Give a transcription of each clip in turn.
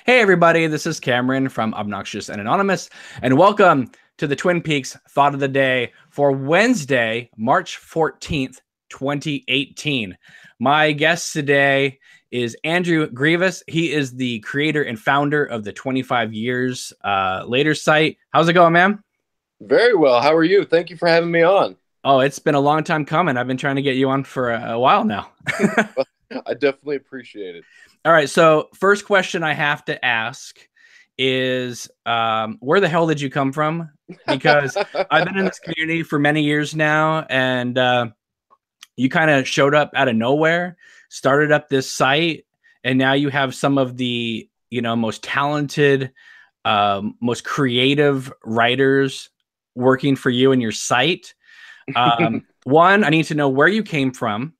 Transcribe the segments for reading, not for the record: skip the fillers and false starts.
Hey, everybody, this is Cameron from Obnoxious and Anonymous, and welcome to the Twin Peaks Thought of the Day for Wednesday, March 14th, 2018. My guest today is Andrew Grevas. He is the creator and founder of the 25 Years Later site. How's it going, man? Very well. How are you? Thank you for having me on. Oh, it's been a long time coming. I've been trying to get you on for a while now. I definitely appreciate it. All right, so first question I have to ask is where the hell did you come from? Because I've been in this community for many years now, and you kind of showed up out of nowhere, started up this site, and now you have some of the most talented, most creative writers working for you and your site. One, I need to know where you came from.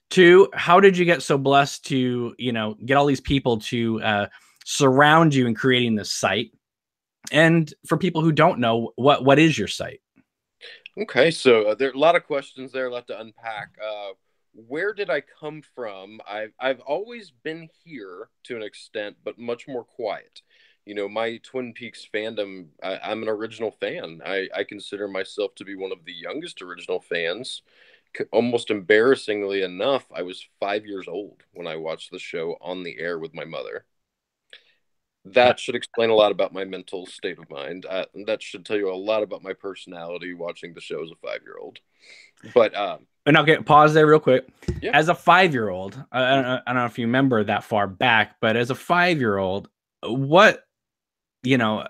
Two, how did you get so blessed to, get all these people to surround you in creating this site? And for people who don't know, what is your site? Okay, so there are a lot of questions there left to unpack. Where did I come from? I've always been here to an extent, but much more quiet. My Twin Peaks fandom, I'm an original fan. I consider myself to be one of the youngest original fans. Almost embarrassingly enough, I was 5 years old when I watched the show on the air with my mother. That should explain a lot about my mental state of mind. That should tell you a lot about my personality watching the show as a 5-year-old. But And I'll get pause there real quick. yeah, As a 5-year-old, I don't know if you remember that far back, but as a 5-year-old, what you know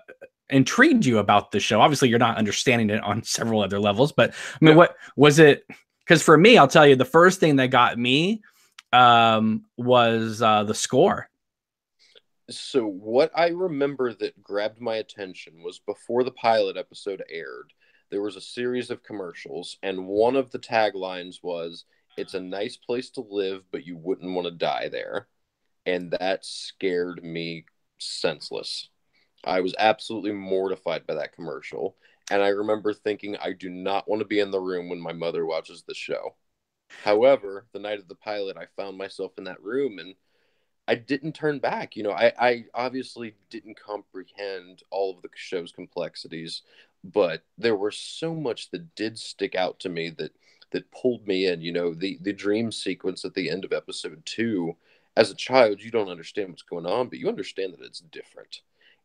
intrigued you about the show? Obviously, you're not understanding it on several other levels, but I mean, yeah. what was it? Because for me, I'll tell you, the first thing that got me was the score. So what I remember that grabbed my attention was before the pilot episode aired, there was a series of commercials, and one of the taglines was, "It's a nice place to live, but you wouldn't want to die there." And that scared me senseless. I was absolutely mortified by that commercial. And I remember thinking, I do not want to be in the room when my mother watches the show. However, the night of the pilot, I found myself in that room and I didn't turn back. I obviously didn't comprehend all of the show's complexities, but there was so much that did stick out to me that pulled me in. The dream sequence at the end of episode 2. As a child, you don't understand what's going on, but you understand that it's different.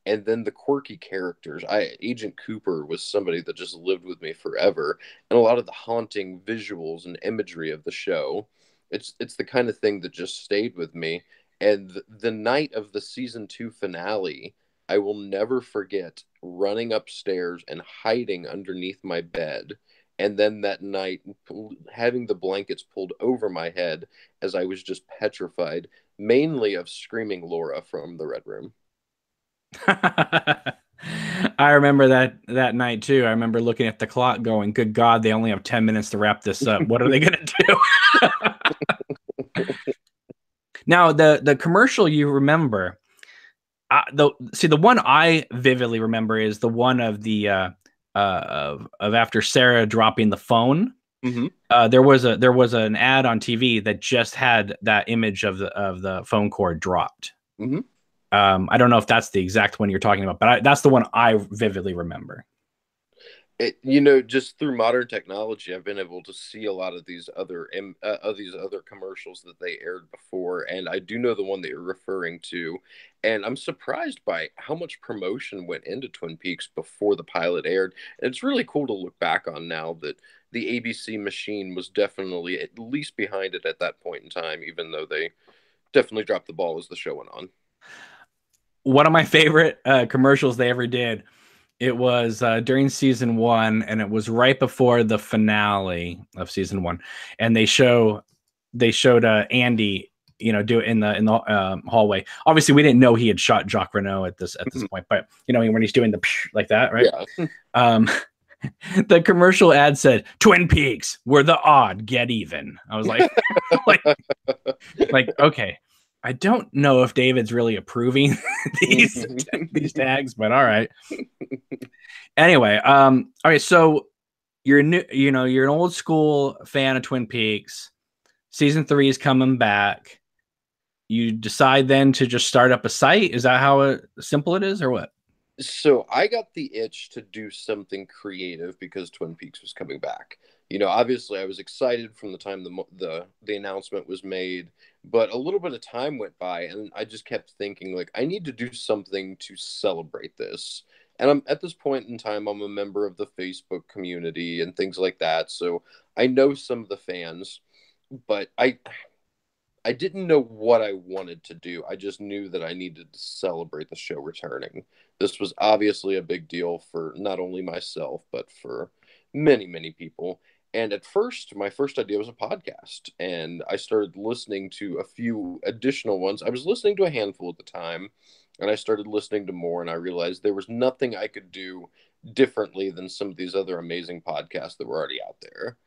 And then the quirky characters. Agent Cooper was somebody that just lived with me forever, and a lot of the haunting visuals and imagery of the show. It's the kind of thing that just stayed with me. And the night of the season 2 finale, I will never forget running upstairs and hiding underneath my bed. And then that night, having the blankets pulled over my head as I was just petrified, mainly of screaming Laura from the Red Room. I remember that night too. I remember looking at the clock going, good God, they only have 10 minutes to wrap this up. What are they going to do? Now, the commercial you remember, the one I vividly remember is the one of the of after Sarah dropping the phone. Mm-hmm. There was an ad on TV that just had that image of the phone cord dropped. Mm-hmm. I don't know if that's the exact one you're talking about, but that's the one I vividly remember. Just through modern technology, I've been able to see a lot of these other commercials that they aired before, and I do know the one that you're referring to, and I'm surprised by how much promotion went into Twin Peaks before the pilot aired. And it's really cool to look back on now that the ABC machine was definitely at least behind it at that point in time, even though they definitely dropped the ball as the show went on. One of my favorite commercials they ever did. It was during season 1, and it was right before the finale of season 1, and they showed Andy, do it in the hallway. Obviously, we didn't know he had shot Jacques Renault at this point, but when he's doing the like that, right? Yeah. Um, the commercial ad said, "Twin Peaks, where the odd get even." I was like, like, okay, I don't know if David's really approving these tags, but all right. Anyway, all right, so you're new, you're an old school fan of Twin Peaks. Season 3 is coming back. you decide then to just start up a site? Is that how simple it is, or what? So I got the itch to do something creative because Twin Peaks was coming back. Obviously I was excited from the time the announcement was made, but a little bit of time went by, and I just kept thinking, like, I need to do something to celebrate this. And I'm at this point in time, I'm a member of the Facebook community and things like that, so I know some of the fans, but I didn't know what I wanted to do. I just knew that I needed to celebrate the show returning. This was obviously a big deal for not only myself, but for many, many people. And at first, my first idea was a podcast. And I started listening to a few additional ones. I was listening to a handful at the time, and I started listening to more, and I realized there was nothing I could do differently than some of these other amazing podcasts that were already out there.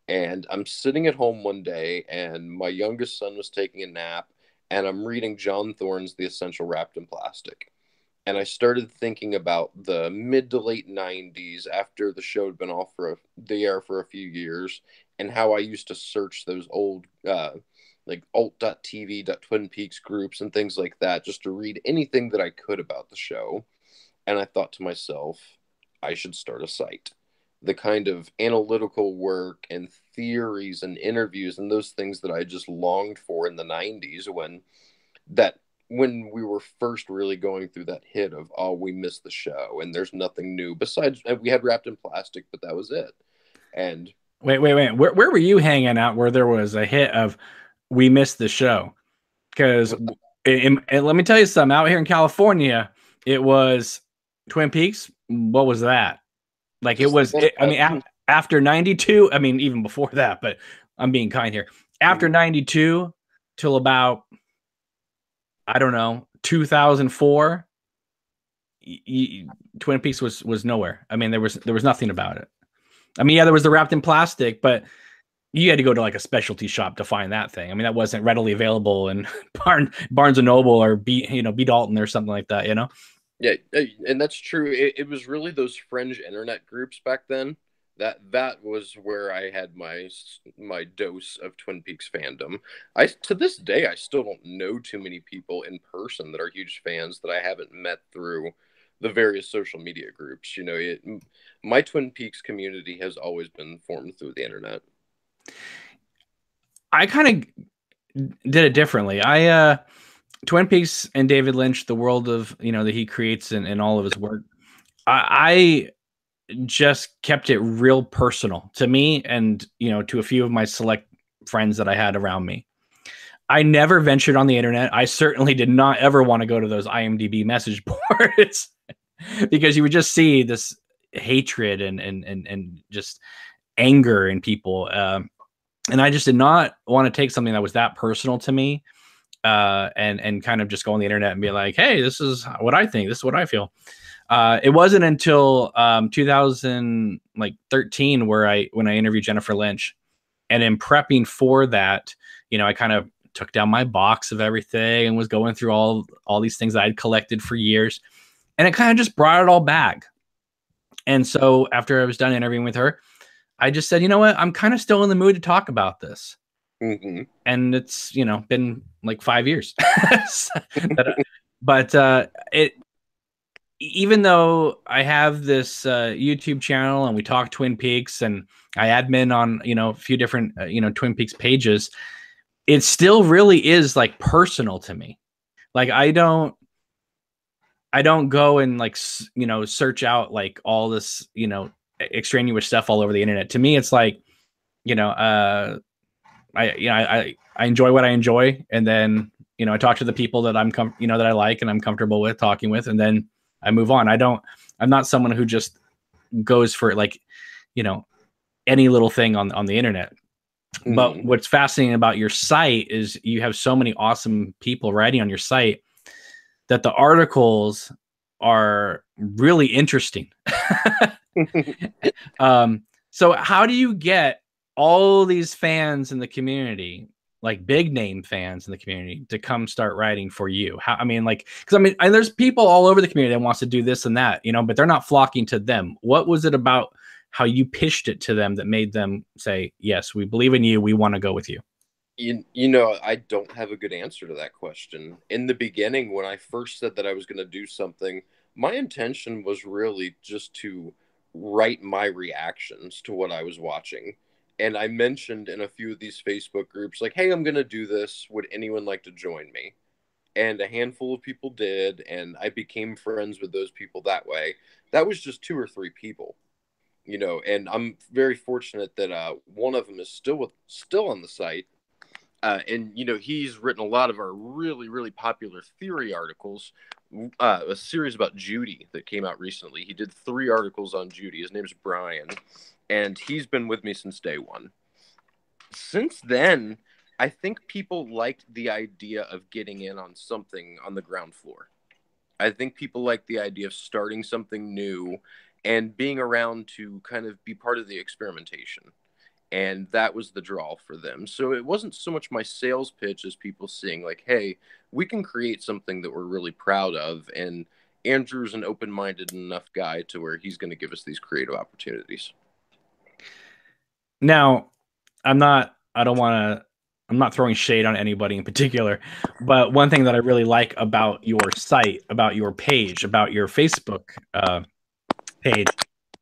And I'm sitting at home one day, and my youngest son was taking a nap, and I'm reading John Thorne's The Essential Wrapped in Plastic. And I started thinking about the mid to late 90s after the show had been off for the air for a few years, and how I used to search those old, like alt.tv, Twin Peaks groups and things like that, just to read anything that I could about the show. And I thought to myself, I should start a site. The kind of analytical work and theories and interviews and those things that I just longed for in the 90s when we were first really going through that hit of, oh, we missed the show and there's nothing new besides, we had Wrapped in Plastic, but that was it. And wait, where were you hanging out where there was a hit of we missed the show? Because let me tell you something, out here in California, it was Twin Peaks. What was that? Like, it was, after 92, I mean, even before that, but I'm being kind here. After 92 till about, I don't know, 2004, Twin Peaks was nowhere. I mean, there was nothing about it. I mean, yeah, there was the Wrapped in Plastic, but you had to go to like a specialty shop to find that thing. I mean, that wasn't readily available in Barnes and Noble or B Dalton or something like that, Yeah, and that's true. It was really those fringe internet groups back then that was where I had my dose of Twin Peaks fandom. To this day, I still don't know too many people in person that are huge fans that I haven't met through the various social media groups. My Twin Peaks community has always been formed through the internet. I kind of did it differently. Twin Peaks and David Lynch, the world of, that he creates in all of his work, I just kept it real personal to me and, to a few of my select friends that I had around me. I never ventured on the internet. I certainly did not ever want to go to those IMDb message boards because you would just see this hatred and just anger in people. And I just did not want to take something that was that personal to me. And kind of just go on the internet and be like, hey, this is what I think. This is what I feel. It wasn't until 2013 when I interviewed Jennifer Lynch, and in prepping for that, I kind of took down my box of everything and was going through all these things that I'd collected for years, and it kind of just brought it all back. And so after I was done interviewing with her, I just said, you know what, I'm kind of still in the mood to talk about this. Mm-hmm. And it's, been like 5 years. but it, even though I have this YouTube channel and we talk Twin Peaks and I admin on, a few different, Twin Peaks pages, it still really is like personal to me. Like, I don't go and like, search out like all this, extraneous stuff all over the internet. To me, it's like, I enjoy what I enjoy, and then I talk to the people that that I like and I'm comfortable with talking with, and then I move on. I'm not someone who just goes for like any little thing on the internet. Mm-hmm. But what's fascinating about your site is you have so many awesome people writing on your site that the articles are really interesting. So how do you get all these fans in the community, like big name fans in the community, to come start writing for you? Because there's people all over the community that wants to do this and that, but they're not flocking to them. What was it about how you pitched it to them that made them say, yes, we believe in you, we want to go with you? I don't have a good answer to that question. In the beginning, when I first said that I was going to do something, my intention was really just to write my reactions to what I was watching. And I mentioned in a few of these Facebook groups, like, hey, I'm going to do this. Would anyone like to join me? And a handful of people did. And I became friends with those people that way. That was just two or three people. And I'm very fortunate that one of them is still on the site, and he's written a lot of our really really popular theory articles. A series about Judy that came out recently. He did 3 articles on Judy. His name's Brian, and he's been with me since day one. Since then, I think people liked the idea of getting in on something on the ground floor. I think people like the idea of starting something new and being around to kind of be part of the experimentation. And that was the draw for them. So it wasn't so much my sales pitch as people seeing, like, hey, we can create something that we're really proud of. And Andrew's an open minded enough guy to where he's going to give us these creative opportunities. Now, I'm not throwing shade on anybody in particular, but one thing that I really like about your site, about your page, about your Facebook page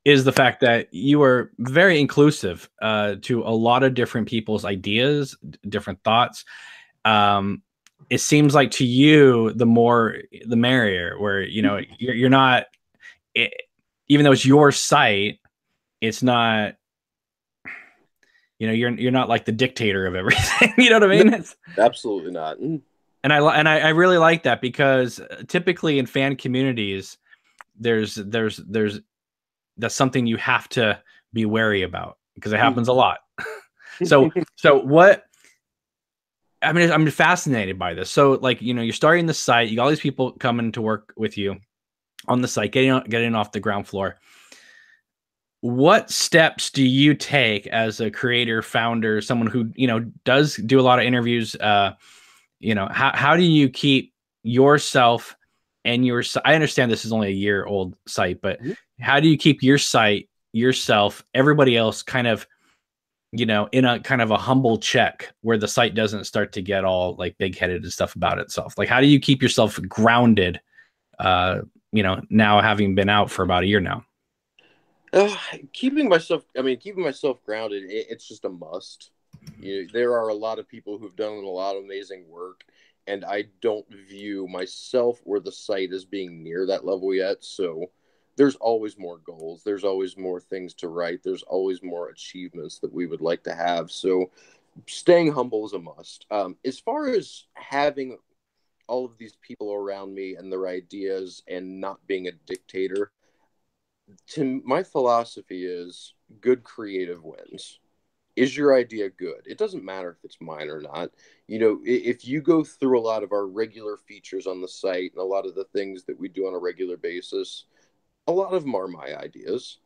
is the fact that you are very inclusive to a lot of different people's ideas, different thoughts. It seems like to you, the more the merrier, where, you're not, it, even though it's your site, it's not, you're not like the dictator of everything. You know what I mean? No, absolutely not. And I really like that, because typically in fan communities, there's that's something you have to be wary about, because it happens a lot. so what, I mean, I'm fascinated by this. So, like, you're starting the site, you got all these people coming to work with you on the site, getting off the ground floor. What steps do you take as a creator, founder, someone who, does do a lot of interviews? How do you keep yourself and I understand this is only a year old site, but how do you keep your site, yourself, everybody else kind of, in a kind of a humble check, where the site doesn't start to get all like big headed and stuff about itself? Like, how do you keep yourself grounded, now having been out for about a year now? Keeping myself grounded, it's just a must. There are a lot of people who've done a lot of amazing work, and I don't view myself or the site as being near that level yet. So there's always more goals. There's always more things to write. There's always more achievements that we would like to have. So staying humble is a must. As far as having all of these people around me and their ideas and not being a dictator, to my philosophy is good creative wins. Is your idea good? It doesn't matter if it's mine or not. If you go through a lot of our regular features on the site and a lot of the things that we do on a regular basis, a lot of them are my ideas,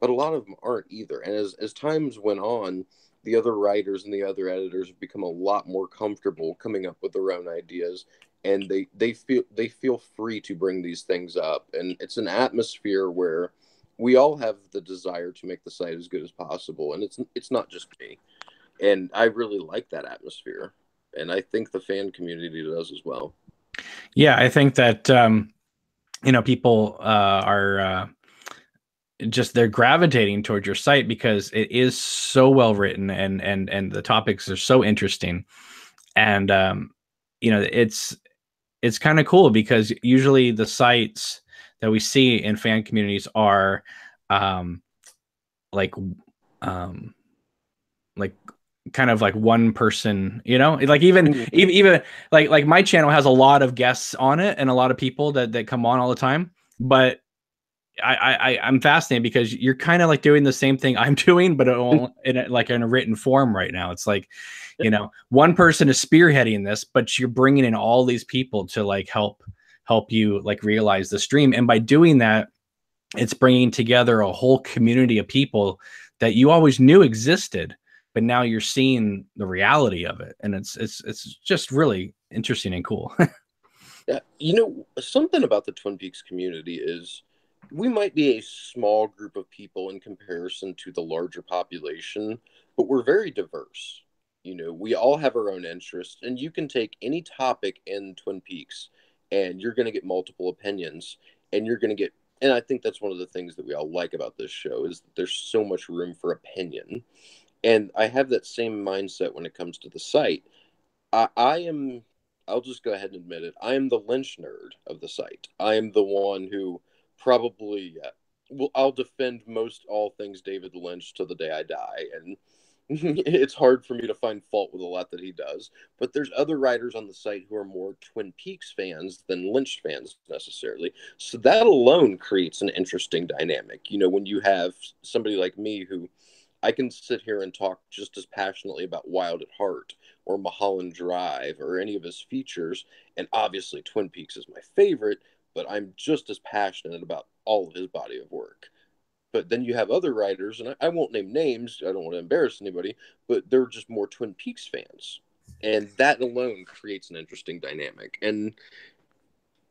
but a lot of them aren't either. And as times went on, the other writers and the other editors have become a lot more comfortable coming up with their own ideas, and they feel free to bring these things up. And it's an atmosphere where we all have the desire to make the site as good as possible, and it's not just me. And I really like that atmosphere, and I think the fan community does as well. Yeah, I think that people are just, they're gravitating towards your site because it is so well written, and the topics are so interesting. And it's kind of cool, because usually the sites that we see in fan communities are um like um like kind of like one person, like even like my channel has a lot of guests on it and a lot of people that come on all the time. But I'm fascinated, because you're kind of like doing the same thing I'm doing, but in a written form right now. It's like, one person is spearheading this, but you're bringing in all these people to like help you like realize the stream. And by doing that, it's bringing together a whole community of people that you always knew existed, but now you're seeing the reality of it. And it's just really interesting and cool. Yeah, something about the Twin Peaks community is we might be a small group of people in comparison to the larger population, but we're very diverse. You know, we all have our own interests, and you can take any topic in Twin Peaks, and you're going to get multiple opinions, and you're going to get. And I think that's one of the things that we all like about this show is that there's so much room for opinion. And I have that same mindset when it comes to the site. I am, I'll just go ahead and admit it. I am the Lynch nerd of the site. I am the one who probably I'll defend most all things David Lynch to the day I die. And it's hard for me to find fault with a lot that he does. But there's other writers on the site who are more Twin Peaks fans than Lynch fans necessarily. So that alone creates an interesting dynamic. You know, when you have somebody like me who I can sit here and talk just as passionately about Wild at Heart or Mulholland Drive or any of his features. And obviously, Twin Peaks is my favorite, but I'm just as passionate about all of his body of work. But then you have other writers, and I won't name names, I don't want to embarrass anybody, but they're just more Twin Peaks fans. And that alone creates an interesting dynamic. And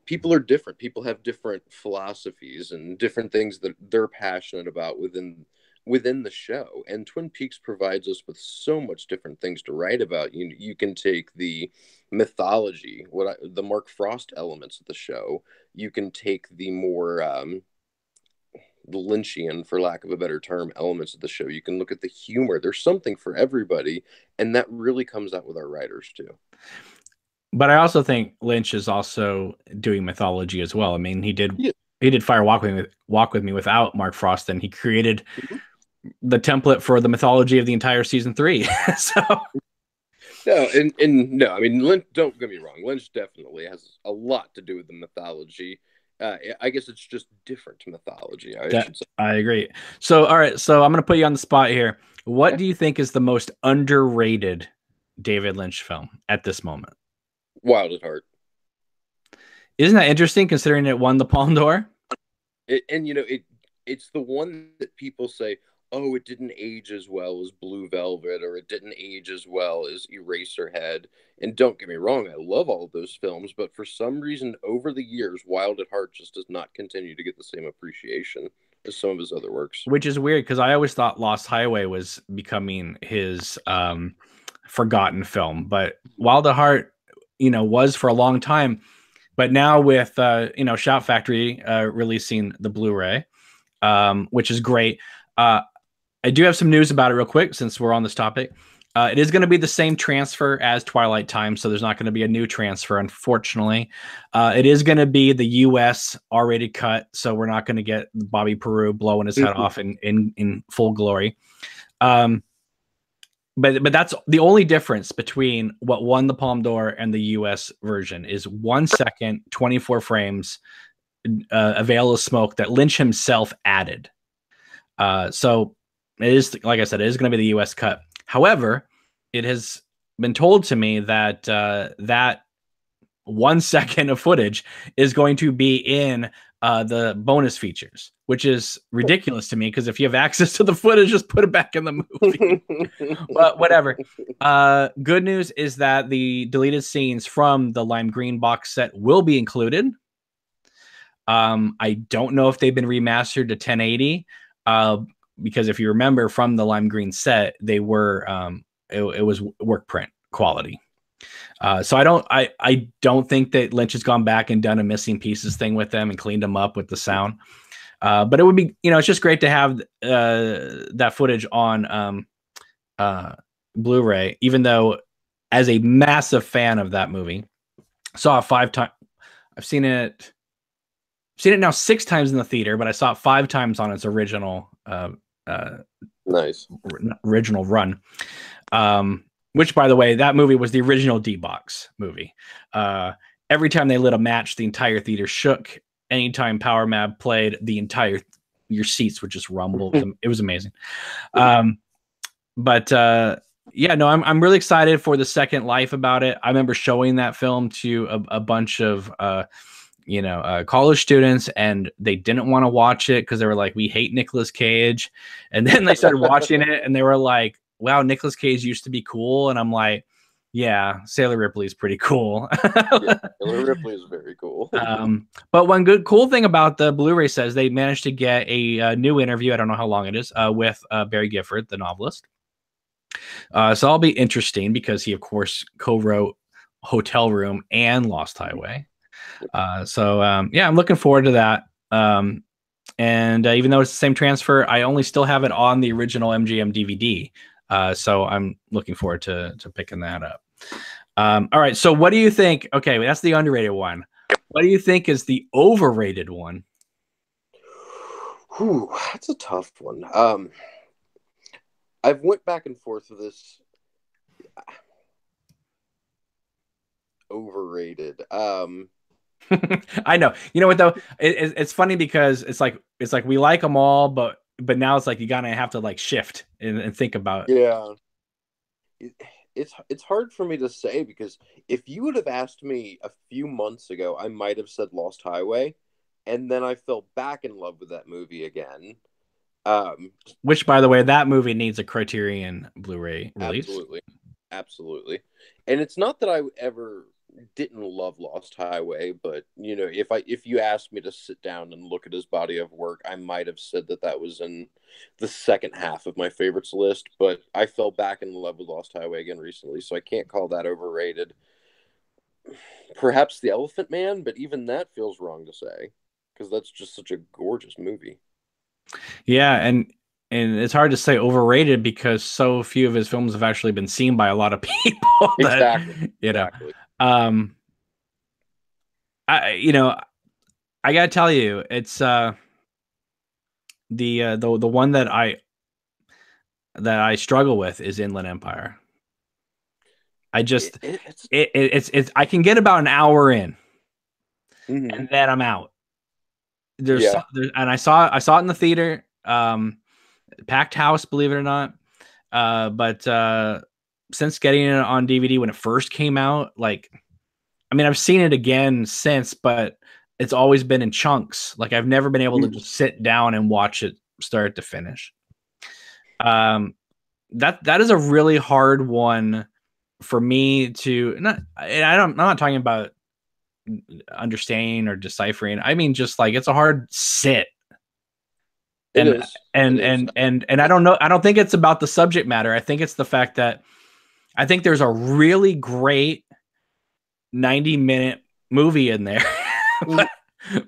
people are different. People have different philosophies and different things that they're passionate about within the show. And Twin Peaks provides us with so much different things to write about. You can take the mythology, the Mark Frost elements of the show. You can take the more the Lynchian, for lack of a better term, elements of the show. You can look at the humor. There's something for everybody, and that really comes out with our writers too. But I also think Lynch is also doing mythology as well. I mean, he did Fire Walk with Me without Mark Frost, and he created the template for the mythology of the entire season 3. So no, and no, I mean, Lynch, don't get me wrong, Lynch definitely has a lot to do with the mythology. I guess it's just different mythology. I agree. So, all right, so I'm going to put you on the spot here. What do you think is the most underrated David Lynch film at this moment? Wild at Heart. Isn't that interesting considering it won the Palme d'Or? And you know, it's the one that people say, oh, it didn't age as well as Blue Velvet, or it didn't age as well as Eraserhead. And don't get me wrong, I love all of those films, but for some reason, over the years, Wild at Heart just does not continue to get the same appreciation as some of his other works. Which is weird, because I always thought Lost Highway was becoming his forgotten film. But Wild at Heart, you know, was for a long time. But now with, you know, Shout Factory releasing the Blu-ray, which is great. I do have some news about it real quick since we're on this topic. It is going to be the same transfer as Twilight Time, so there's not going to be a new transfer, unfortunately. It is going to be the U.S. R-rated cut, so we're not going to get Bobby Peru blowing his head off in full glory. But that's the only difference between what won the Palme d'Or and the U.S. version is 1 second, 24 frames, a veil of smoke that Lynch himself added. So it is, like I said, it is going to be the U.S. cut. However, it has been told to me that that 1 second of footage is going to be in the bonus features, which is ridiculous to me, because if you have access to the footage, just put it back in the movie. But whatever. Good news is that the deleted scenes from the lime green box set will be included. I don't know if they've been remastered to 1080. Because if you remember from the lime green set, they were it was work print quality. So I don't think that Lynch has gone back and done a missing pieces thing with them and cleaned them up with the sound. But it would be, you know, it's just great to have that footage on Blu-ray, even though as a massive fan of that movie, saw it 5 times. I've seen it now 6 times in the theater, but I saw it 5 times on its original original run. Which, by the way, that movie was the original D-Box movie. Every time they lit a match, the entire theater shook. Anytime Power Mab played, your seats would just rumble. It was amazing. But yeah, no, I'm really excited for the second life about it. I remember showing that film to a bunch of college students, and they didn't want to watch it because they were like, we hate Nicolas Cage. And then they started watching it and they were like, wow, Nicolas Cage used to be cool. And I'm like, yeah, Sailor Ripley is pretty cool. Yeah, Sailor Ripley is very cool. But one cool thing about the Blu-ray says they managed to get a new interview, I don't know how long it is, with Barry Gifford, the novelist. So that'll be interesting because he, of course, co-wrote Hotel Room and Lost Highway. Yeah, I'm looking forward to that. And even though it's the same transfer, I only still have it on the original MGM DVD. So I'm looking forward to picking that up. All right. So what do you think? Okay, that's the underrated one. What do you think is the overrated one? Whew, that's a tough one. I've went back and forth with this. Overrated. I know. You know what though? It's funny because it's like we like them all, but now it's like you gotta have to like shift and think about. Yeah, it's hard for me to say because if you would have asked me a few months ago, I might have said Lost Highway, and then I fell back in love with that movie again. Which, by the way, that movie needs a Criterion Blu-ray release. Absolutely. And it's not that I ever didn't love Lost Highway, but if you asked me to sit down and look at his body of work, I might have said that was in the second half of my favorites list. But I fell back in love with Lost Highway again recently, so I can't call that overrated. Perhaps The Elephant Man, but even that feels wrong to say because that's just such a gorgeous movie. Yeah, and it's hard to say overrated because so few of his films have actually been seen by a lot of people. Exactly. I gotta tell you, it's the one that I struggle with is Inland Empire. I just it's I can get about an hour in, and then I'm out. And I saw it in the theater, packed house, believe it or not. But since getting it on DVD when it first came out, like, I mean, I've seen it again since, but it's always been in chunks. Like, I've never been able to just sit down and watch it start to finish. That is a really hard one for me to I'm not talking about understanding or deciphering. I mean, just like it's a hard sit. And I don't know. I don't think it's about the subject matter. I think it's the fact that I think there's a really great 90-minute movie in there,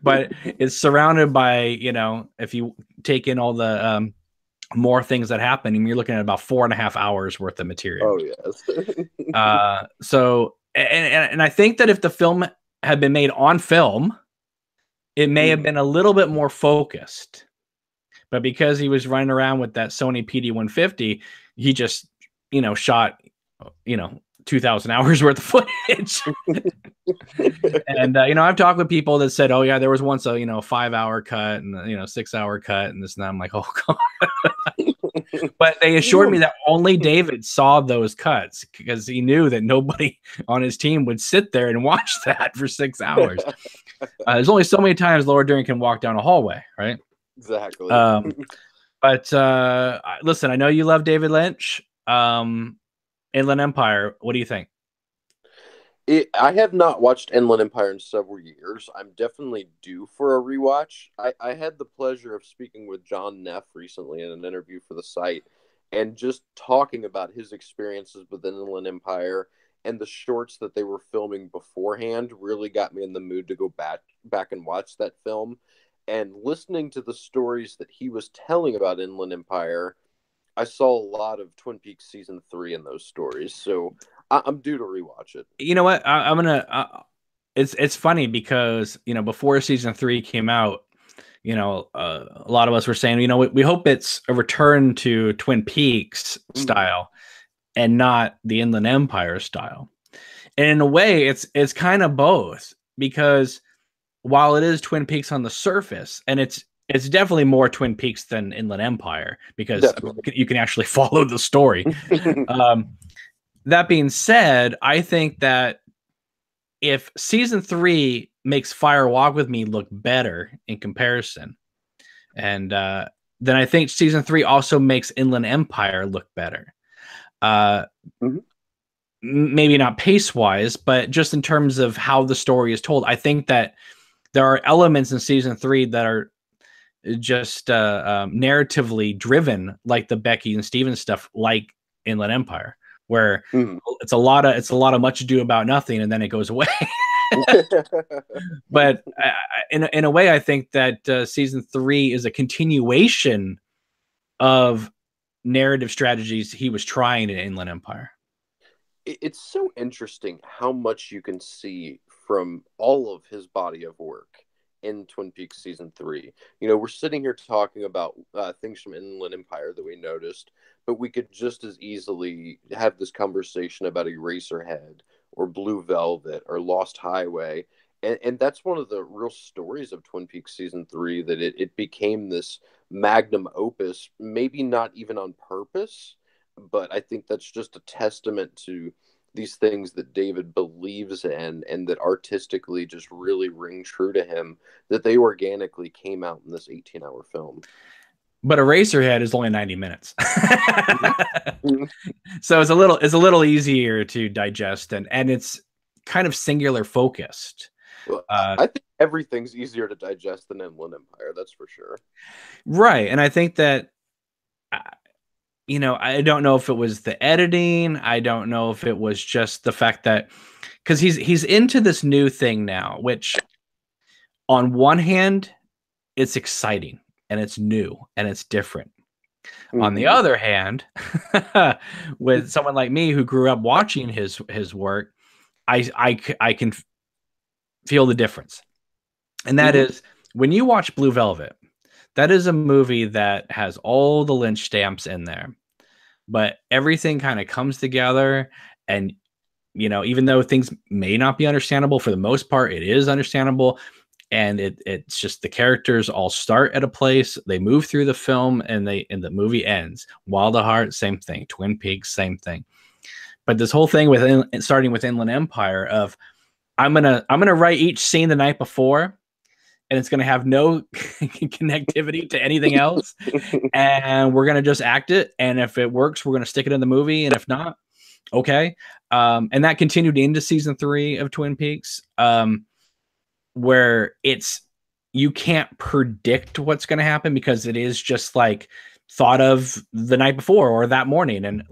but it's surrounded by, if you take in all the more things that happen, and you're looking at about 4.5 hours worth of material. Oh yes. So I think that if the film had been made on film, it may have been a little bit more focused. But because he was running around with that Sony PD-150, he just, shot, 2,000 hours worth of footage. And, I've talked with people that said, oh, yeah, there was once a, 5-hour cut and, 6-hour cut and this and that. I'm like, oh, God. But they assured me that only David saw those cuts because he knew that nobody on his team would sit there and watch that for 6 hours. There's only so many times Laura Dern can walk down a hallway, right? Exactly. But listen, I know you love David Lynch. Inland Empire, what do you think? I have not watched Inland Empire in several years. I'm definitely due for a rewatch. I had the pleasure of speaking with John Neff recently in an interview for the site and just talking about his experiences with Inland Empire and the shorts that they were filming beforehand really got me in the mood to go back and watch that film. And listening to the stories that he was telling about Inland Empire, I saw a lot of Twin Peaks season 3 in those stories. So I'm due to rewatch it. You know what? I'm gonna. It's funny because before season 3 came out, a lot of us were saying, we hope it's a return to Twin Peaks style and not the Inland Empire style. And in a way, it's kind of both because while it is Twin Peaks on the surface, and it's definitely more Twin Peaks than Inland Empire because you can actually follow the story. That being said, I think that if season 3 makes Fire Walk with Me look better in comparison, and then I think season 3 also makes Inland Empire look better. Maybe not pace-wise, but just in terms of how the story is told. I think that there are elements in season 3 that are just narratively driven, like the Becky and Steven stuff, like Inland Empire, where Mhm. it's a lot of much ado about nothing, and then it goes away. But in a way, I think that season 3 is a continuation of narrative strategies he was trying in Inland Empire. It's so interesting how much you can see from all of his body of work in Twin Peaks season 3. We're sitting here talking about things from Inland Empire that we noticed, but we could just as easily have this conversation about Eraserhead or Blue Velvet or Lost Highway. And that's one of the real stories of Twin Peaks season 3, that it became this magnum opus, maybe not even on purpose, but I think that's just a testament to these things that David believes in and that artistically just really ring true to him, that they organically came out in this 18-hour film. But Eraserhead is only 90 minutes. Mm-hmm. So it's a little easier to digest, and it's kind of singular focused. Well, I think everything's easier to digest than Inland Empire, that's for sure. Right. And I think that I don't know if it was the editing. I don't know if it was just the fact that because he's into this new thing now, which on one hand, it's exciting and it's new and it's different. On the Mm-hmm. other hand, with someone like me who grew up watching his work, I can feel the difference. And that Mm-hmm. is when you watch Blue Velvet, that is a movie that has all the Lynch stamps in there, but everything kind of comes together. And even though things may not be understandable, for the most part it is understandable. And it's just the characters all start at a place, they move through the film, and the movie ends. Wild at Heart, same thing. Twin Peaks, same thing. But this whole thing with starting with Inland Empire of I'm gonna write each scene the night before, and it's gonna have no connectivity to anything else, and we're gonna just act it. And if it works, we're gonna stick it in the movie, and if not, okay. And that continued into season 3 of Twin Peaks, where you can't predict what's going to happen because it is just like thought of the night before or that morning. And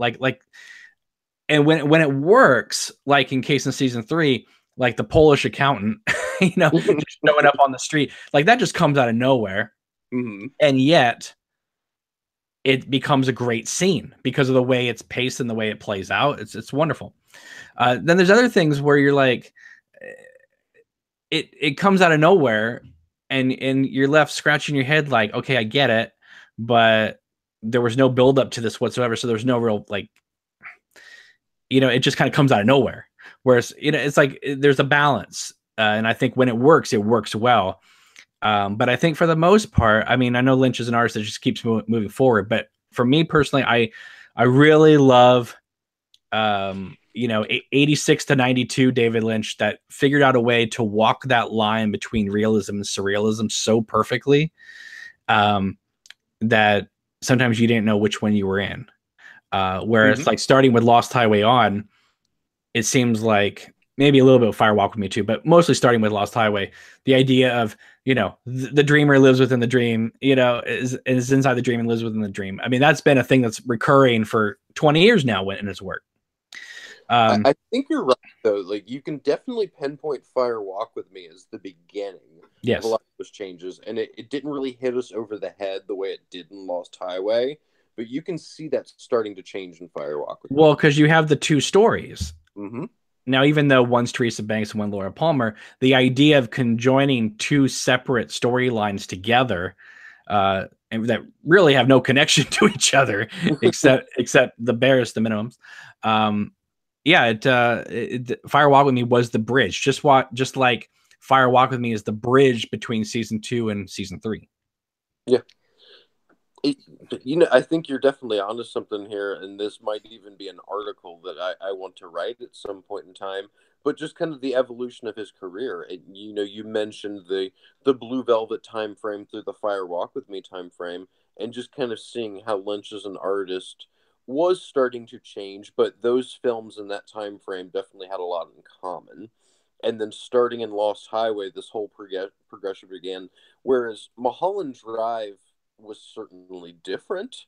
and when it works, like in case in season 3, like the Polish accountant, just showing up on the street, like that just comes out of nowhere. Mm-hmm. And yet it becomes a great scene because of the way it's paced and the way it plays out. It's wonderful. Then there's other things where you're like, it comes out of nowhere, and you're left scratching your head like, okay, I get it, but there was no build up to this whatsoever, so there's no real like, it just kind of comes out of nowhere. Whereas it's like there's a balance, and I think when it works well. But I think for the most part, I mean, I know Lynch is an artist that just keeps moving forward, but for me personally, I really love 86 to 92 David Lynch that figured out a way to walk that line between realism and surrealism so perfectly, that sometimes you didn't know which one you were in. Whereas Mm-hmm. like starting with Lost Highway on, it seems like maybe a little bit of Firewalk with Me too, but mostly starting with Lost Highway, the idea of, the dreamer lives within the dream, is inside the dream and lives within the dream. I mean, that's been a thing that's recurring for 20 years now in its work. I think you're right, though. Like, you can definitely pinpoint Fire Walk with Me as the beginning of a Yes. lot of those changes, and it didn't really hit us over the head the way it did in Lost Highway, but you can see that starting to change in Fire Walk with Well, Me. because you have the two stories. Mm-hmm. Now, even though one's Teresa Banks and one Laura Palmer, the idea of conjoining two separate storylines together, and that really have no connection to each other except the barest the minimums. Yeah, Fire Walk with Me was the bridge. Just like Fire Walk with Me is the bridge between season 2 and season 3. Yeah. It, I think you're definitely onto something here, and this might even be an article that I want to write at some point in time. But just kind of the evolution of his career. You mentioned the Blue Velvet time frame through the Fire Walk with Me time frame, and just kind of seeing how Lynch as an artist was starting to change. But those films in that time frame definitely had a lot in common. And then starting in Lost Highway, this whole progression began. Whereas Mulholland Drive was certainly different.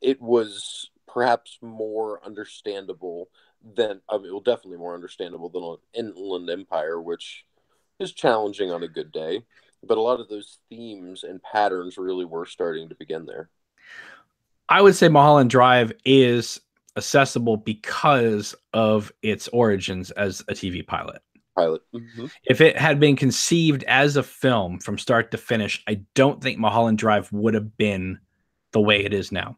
It was perhaps more understandable than, I mean, well, definitely more understandable than Inland Empire, which is challenging on a good day. But a lot of those themes and patterns really were starting to begin there. I would say Mulholland Drive is accessible because of its origins as a TV pilot. Mm-hmm. If it had been conceived as a film from start to finish, I don't think Mulholland Drive would have been the way it is now.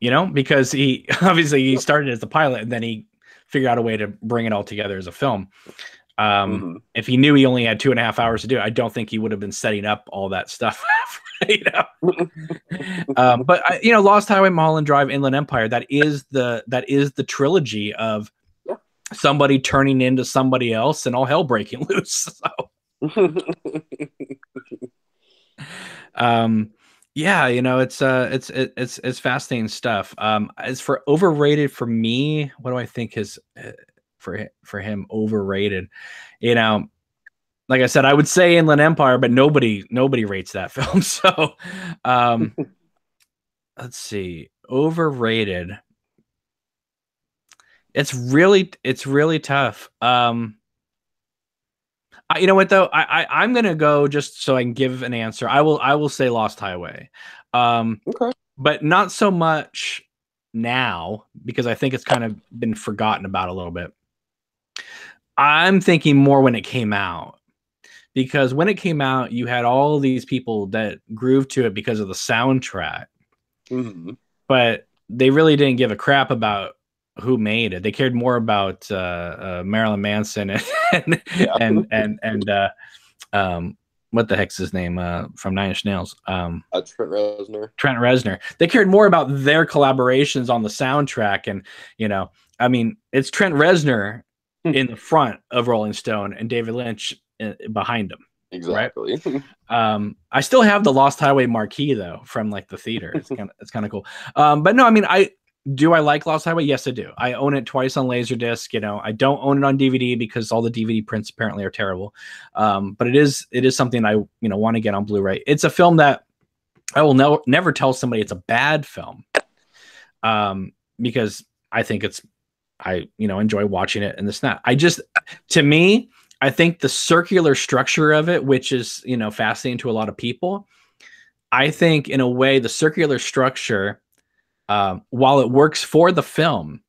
You know, because he obviously he started as the pilot and then he figured out a way to bring it all together as a film. If he knew he only had 2.5 hours to do it, I don't think he would have been setting up all that stuff. You know, but you know, Lost Highway, Mulholland Drive, Inland Empire. That is the trilogy of somebody turning into somebody else and all hell breaking loose. So. Yeah, you know, it's fascinating stuff. As for overrated for me, what do I think is for him overrated? You know, like I said, I would say Inland Empire, but nobody rates that film. So, let's see, overrated. It's really tough. You know what though? I'm gonna go just so I can give an answer. I will say Lost Highway, Okay. but not so much now because I think it's kind of been forgotten about a little bit. I'm thinking more when it came out, because when it came out, you had all these people that grooved to it because of the soundtrack, but they really didn't give a crap about who made it. They cared more about Marilyn Manson and what the heck's his name from Nine Inch Nails? Trent Reznor. Trent Reznor. They cared more about their collaborations on the soundtrack, and you know, I mean, it's Trent Reznor in the front of Rolling Stone and David Lynch behind him. Exactly. Right? I still have the Lost Highway marquee though from like the theater. It's kind of cool. But no, I mean, I like Lost Highway? Yes, I do. I own it twice on Laserdisc. You know, I don't own it on DVD because all the DVD prints apparently are terrible. But it is something I want to get on Blu-ray. It's a film that I will never tell somebody it's a bad film, because I think I enjoy watching it and this and that. To me, I think the circular structure of it, which is fascinating to a lot of people. I think in a way the circular structure, while it works for the film,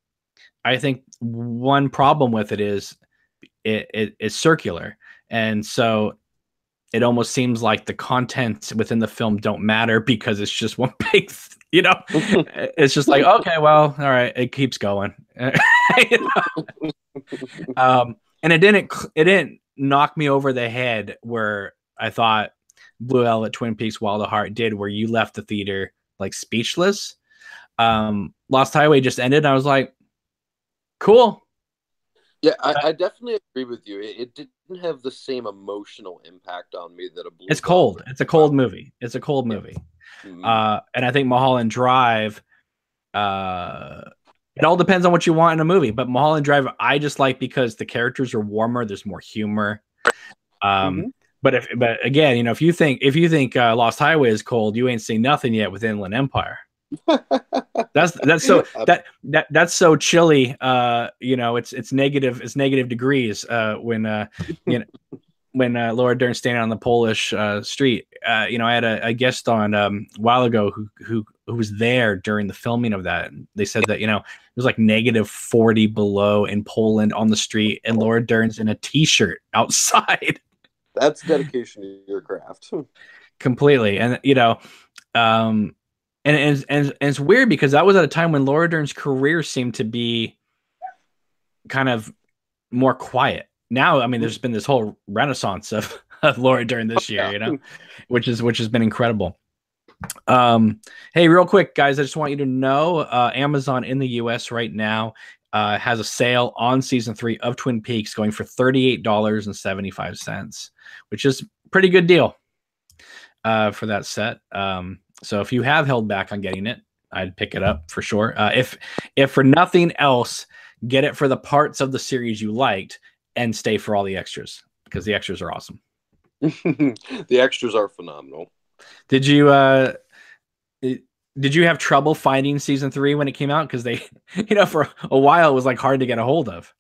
I think one problem with it is it's circular. And so it almost seems like the content within the film don't matter because it's just one big, it's just like, okay, well, all right, it keeps going. And it didn't knock me over the head where I thought Blue Velvet, Twin Peaks, Wild at Heart did, where you left the theater like speechless. Lost Highway just ended, and I was like, cool. Yeah, I definitely agree with you. It didn't have the same emotional impact on me that a Blue It's cold. It's a cold movie. It's a cold movie. And I think Mulholland Drive, it all depends on what you want in a movie, but Mulholland Drive I just like because the characters are warmer, there's more humor. But again, if you think Lost Highway is cold, you ain't seen nothing yet with Inland Empire. that's so chilly. It's negative degrees when Laura Dern's standing on the Polish street. I had a guest on a while ago who was there during the filming of that. They said that it was like -40 below in Poland on the street, and Laura Dern's in a t-shirt outside. That's dedication to your craft. Completely. And and it's weird because that was at a time when Laura Dern's career seemed to be kind of more quiet. Now, I mean, there's been this whole renaissance of Laura Dern this year, which has been incredible. Hey, real quick, guys, I just want you to know, Amazon in the US right now has a sale on season 3 of Twin Peaks going for $38.75, which is a pretty good deal for that set. So if you have held back on getting it, I'd pick it up for sure. If for nothing else, get it for the parts of the series you liked and stay for all the extras, because the extras are awesome. The extras are phenomenal. Did you Did you have trouble finding season 3 when it came out? Because they, for a while it was like hard to get a hold of.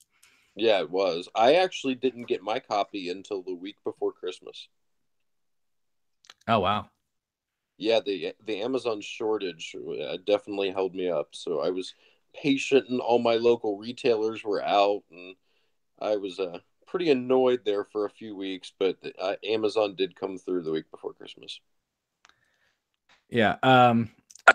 Yeah, it was. I actually didn't get my copy until the week before Christmas. Oh wow. Yeah, the Amazon shortage definitely held me up. So I was patient, and all my local retailers were out, and I was pretty annoyed there for a few weeks. But Amazon did come through the week before Christmas. Yeah.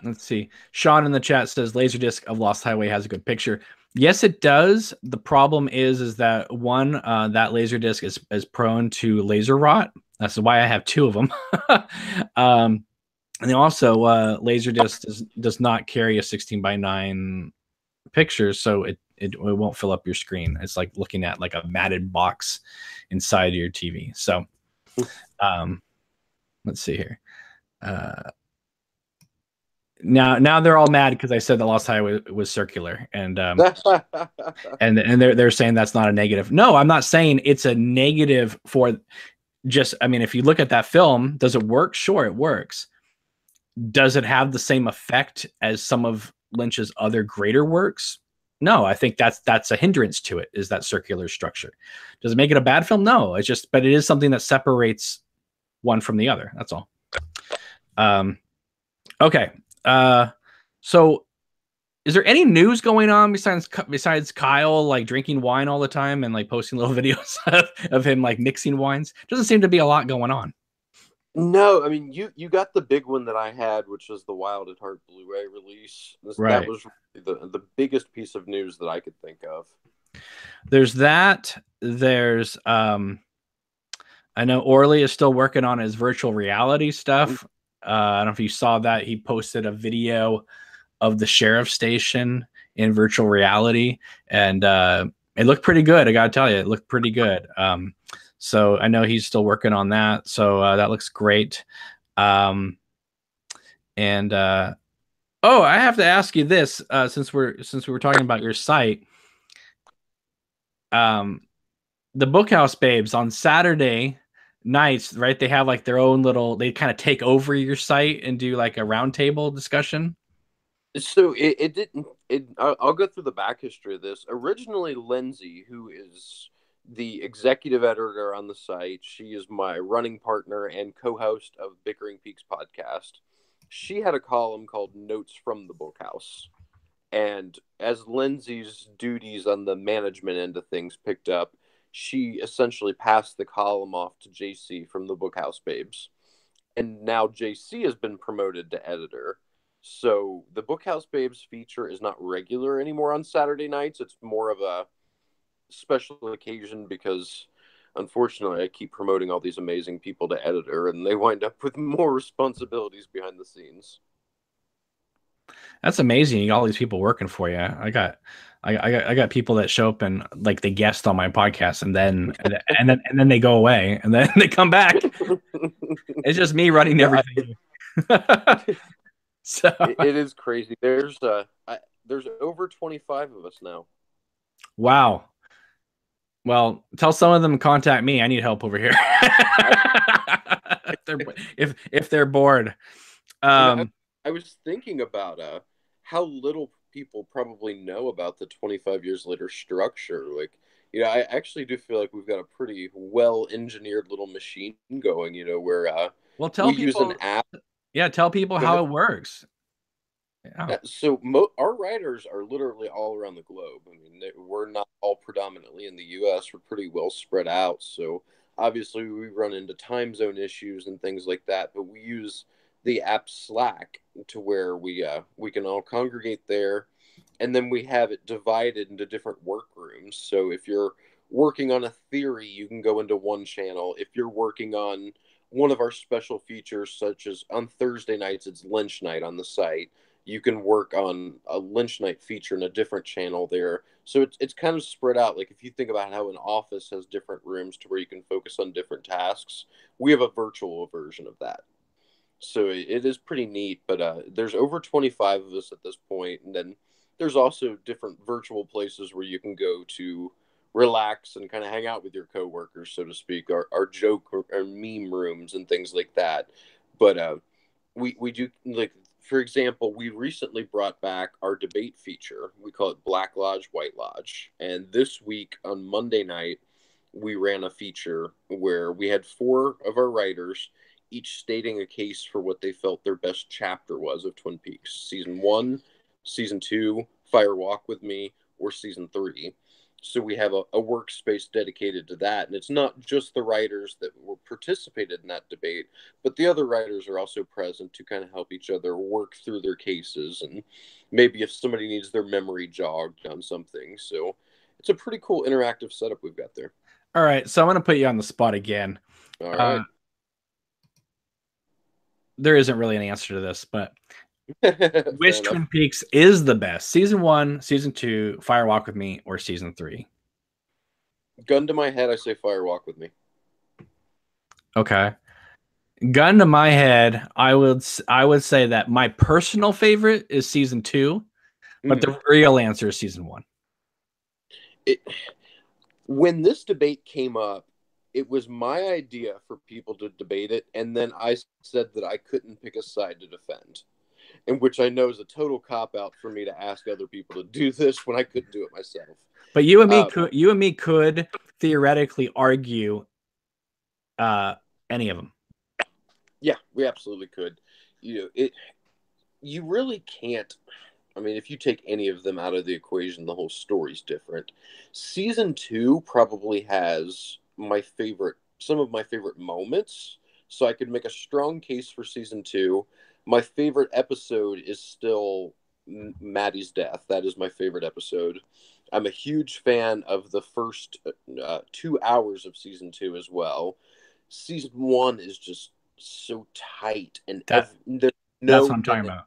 Let's see. Sean in the chat says Laserdisc of Lost Highway has a good picture. Yes, it does. The problem is that one, that Laserdisc is prone to laser rot. That's why I have two of them. And then also, Laserdisc does not carry a 16:9 picture, so it won't fill up your screen. It's like looking at like a matted box inside your TV. So, let's see here. Now they're all mad because I said the Lost Highway was circular, and they're saying that's not a negative. No, I'm not saying it's a negative for just. I mean, if you look at that film, does it work? Sure, it works. Does it have the same effect as some of Lynch's other greater works? No, I think that's a hindrance to it, is that circular structure. Does it make it a bad film? No, it's just, but it is something that separates one from the other. That's all. Okay. So is there any news going on besides Kyle like drinking wine all the time and like posting little videos of him like mixing wines? Doesn't seem to be a lot going on. No, I mean you got the big one that I had, which was the Wild at Heart Blu-ray release. Right. That was the biggest piece of news that I could think of. There's that. There's I know Orly is still working on his virtual reality stuff. I don't know if you saw that. He posted a video of the sheriff station in virtual reality, and it looked pretty good. I gotta tell you, it looked pretty good. So I know he's still working on that. So that looks great. And oh, I have to ask you this, since we were talking about your site. The Bookhouse Babes on Saturday nights, right? They have like their own little. They kind of take over your site and do like a roundtable discussion. So it didn't. I'll go through the back history of this. Originally, Lindsay, who is the executive editor on the site, she is my running partner and co-host of Bickering Peaks podcast. She had a column called Notes from the Bookhouse. And as Lindsay's duties on the management end of things picked up, she essentially passed the column off to JC from the Bookhouse Babes. And now JC has been promoted to editor. So the Bookhouse Babes feature is not regular anymore on Saturday nights. It's more of a special occasion because, unfortunately, I keep promoting all these amazing people to editor, and they wind up with more responsibilities behind the scenes. That's amazing. You got all these people working for you. I got people that show up and like they guest on my podcast, and then they go away, and then they come back. It's just me running everything. So it is crazy. There's over 25 of us now. Wow. Well, tell some of them to contact me. I need help over here. if they're bored. I was thinking about how little people probably know about the 25 years later structure. Like, I actually do feel like we've got a pretty well engineered little machine going. Where well, tell people, use an app. Yeah, tell people how it works. Yeah. So our writers are literally all around the globe. I mean, we're not all predominantly in the U.S. We're pretty well spread out. So obviously we run into time zone issues and things like that. But we use the app Slack to where we can all congregate there, and then we have it divided into different work rooms. So if you're working on a theory, you can go into one channel. If you're working on one of our special features, such as on Thursday nights, it's Lynch night on the site, you can work on a Lynch night feature in a different channel there. So it's kind of spread out. Like if you think about how an office has different rooms to where you can focus on different tasks, we have a virtual version of that. So it is pretty neat, but there's over 25 of us at this point. And then there's also different virtual places where you can go to relax and kind of hang out with your coworkers, so to speak, our joke or meme rooms and things like that. But we do, like, for example, we recently brought back our debate feature. We call it Black Lodge, White Lodge. And this week on Monday night, we ran a feature where we had 4 of our writers, each stating a case for what they felt their best chapter was of Twin Peaks. Season 1, Season 2, Fire Walk with Me, or Season 3. So we have a workspace dedicated to that. And it's not just the writers that were participated in that debate, but the other writers are also present to kind of help each other work through their cases. And maybe if somebody needs their memory jogged on something. So it's a pretty cool interactive setup we've got there. All right. So I'm going to put you on the spot again. All right. There isn't really an answer to this, but which Twin Peaks is the best? Season 1, Season 2, Fire Walk with Me, or Season 3? Gun to my head, I say Fire Walk with Me. Okay. Gun to my head, I would say that my personal favorite is Season 2, but the real answer is Season 1. When this debate came up, it was my idea for people to debate it, and then I said that I couldn't pick a side to defend. In which I know is a total cop-out for me to ask other people to do this when I couldn't do it myself. But you and me could theoretically argue any of them. Yeah, we absolutely could. You really can't. I mean, if you take any of them out of the equation, the whole story's different. Season 2 probably has some of my favorite moments, so I could make a strong case for Season 2. My favorite episode is still Maddie's death. That is my favorite episode. I'm a huge fan of the first 2 hours of Season 2 as well. Season 1 is just so tight, and that's what I'm talking about.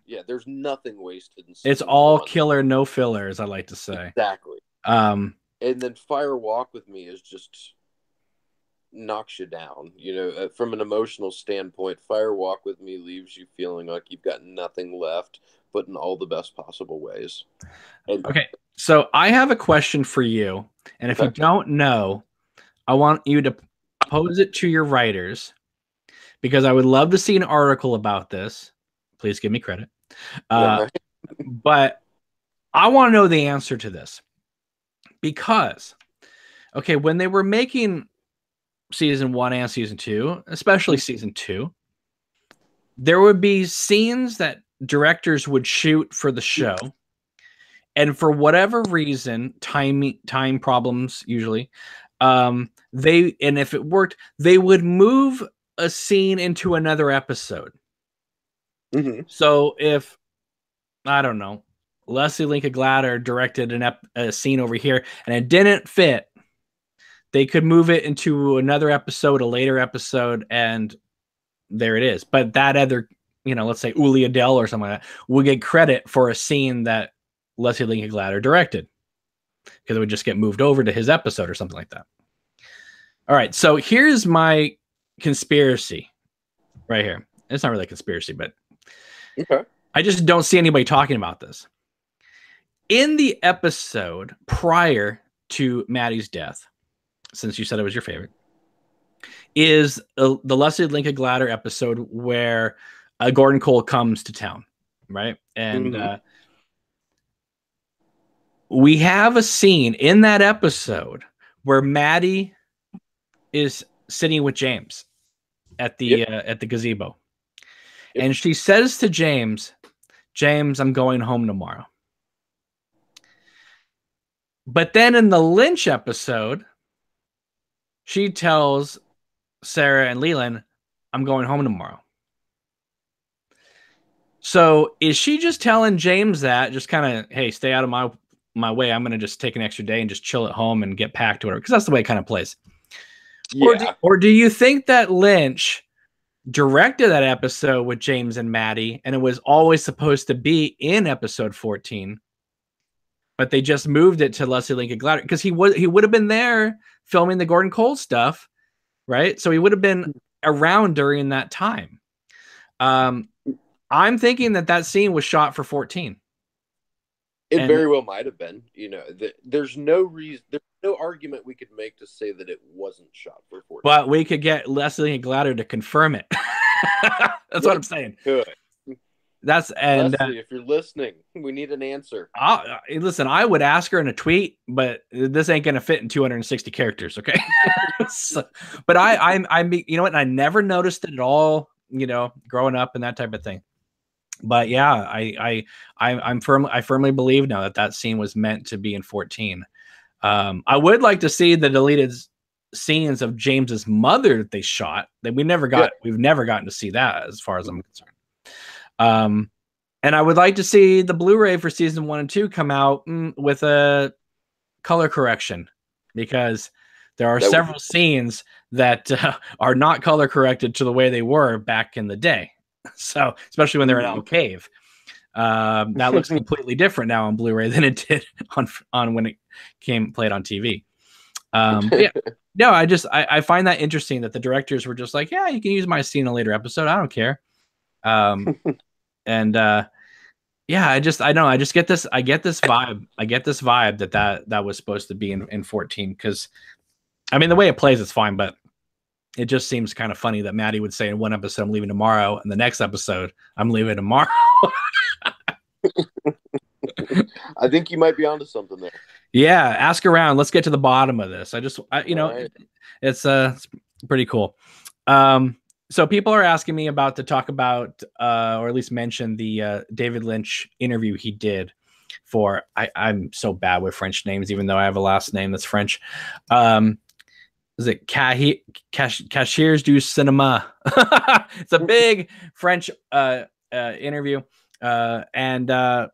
Yeah, there's nothing wasted in It's all 1. Killer, no fillers, I like to say. Exactly. And then Fire Walk with Me is just knocks you down. From an emotional standpoint, Fire Walk with Me leaves you feeling like you've got nothing left, but in all the best possible ways. Okay, so I have a question for you, and if you don't know, I want you to pose it to your writers, because I would love to see an article about this. Please give me credit. But I want to know the answer to this, because, okay, when they were making Season 1 and Season 2, especially Season 2, there would be scenes that directors would shoot for the show, and for whatever reason, time problems usually, and if it worked, they would move a scene into another episode. So if, I don't know, Leslie Lincoln Glatter directed a scene over here and it didn't fit, they could move it into another episode, a later episode, and there it is. But that other, let's say Uli Adele or something like that, would get credit for a scene that Leslie Lincoln Glatter directed, because it would just get moved over to his episode or something like that. All right, so here's my conspiracy right here. It's not really a conspiracy, but I just don't see anybody talking about this. In the episode prior to Maddie's death, since you said it was your favorite, is the Leslie Lincoln Glatter episode where Gordon Cole comes to town, right? And we have a scene in that episode where Maddie is sitting with James at the gazebo. And she says to James, I'm going home tomorrow. But then in the Lynch episode, she tells Sarah and Leland, I'm going home tomorrow. So is she just telling James that, just kind of, hey, stay out of my way. I'm going to just take an extra day and just chill at home and get packed or whatever, because that's the way it kind of plays. Yeah. Or do you think that Lynch directed that episode with James and Maddie, and it was always supposed to be in episode 14, but they just moved it to Leslie Lincoln Glatter because he would have been there filming the Gordon Cole stuff, right? So he would have been around during that time. I'm thinking that scene was shot for 14. It very well might have been. There's no reason, there's no argument we could make to say that it wasn't shot for 14. But we could get Leslie and Glatter to confirm it. That's what I'm saying. Good. that's and Leslie, if you're listening, we need an answer. listen, I would ask her in a tweet, but this ain't gonna fit in 260 characters, okay? So, but I'm you know what? I never noticed it at all, you know, growing up and that type of thing. But yeah, I firmly believe now that scene was meant to be in 14. I would like to see the deleted scenes of James's mother that they shot. That we've never gotten to see that, as far as I'm concerned. And I would like to see the Blu-ray for season 1 and 2 come out with a color correction, because there are several scenes that are not color corrected to the way they were back in the day. So, especially when they're in a cave, that looks completely different now on Blu-ray than it did on when it played on TV. Yeah, no, I find that interesting that the directors were just like, yeah, you can use my scene in a later episode. I don't care. And yeah, I get this vibe that was supposed to be in 14, because I mean the way it plays is fine, but it just seems kind of funny that Maddie would say in one episode I'm leaving tomorrow, and the next episode I'm leaving tomorrow. I think you might be onto something there. Yeah, ask around. Let's get to the bottom of this. It's pretty cool. So people are asking me to talk about, or at least mention the David Lynch interview he did for. I'm so bad with French names, even though I have a last name that's French. Is it Cashiers du Cinema? It's a big French interview, and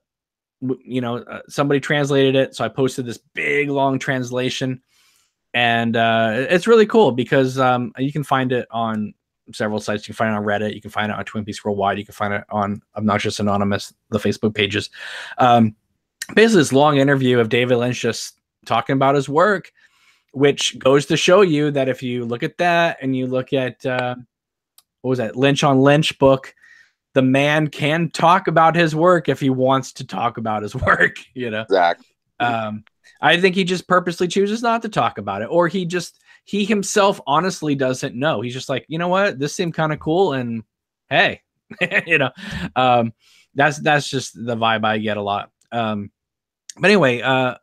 somebody translated it, so I posted this big long translation, and it's really cool because you can find it on several sites. You can find it on Reddit, you can find it on Twin Peaks Worldwide, you can find it on Obnoxious Anonymous, the Facebook pages. Basically this long interview of David Lynch just talking about his work, which goes to show you that if you look at that and you look at what was that Lynch on Lynch book, the man can talk about his work if he wants to talk about his work, you know. Exactly. I think he just purposely chooses not to talk about it, or he himself honestly doesn't know. He's just like, you know what, this seemed kind of cool, and hey, you know, that's just the vibe I get a lot. But anyway,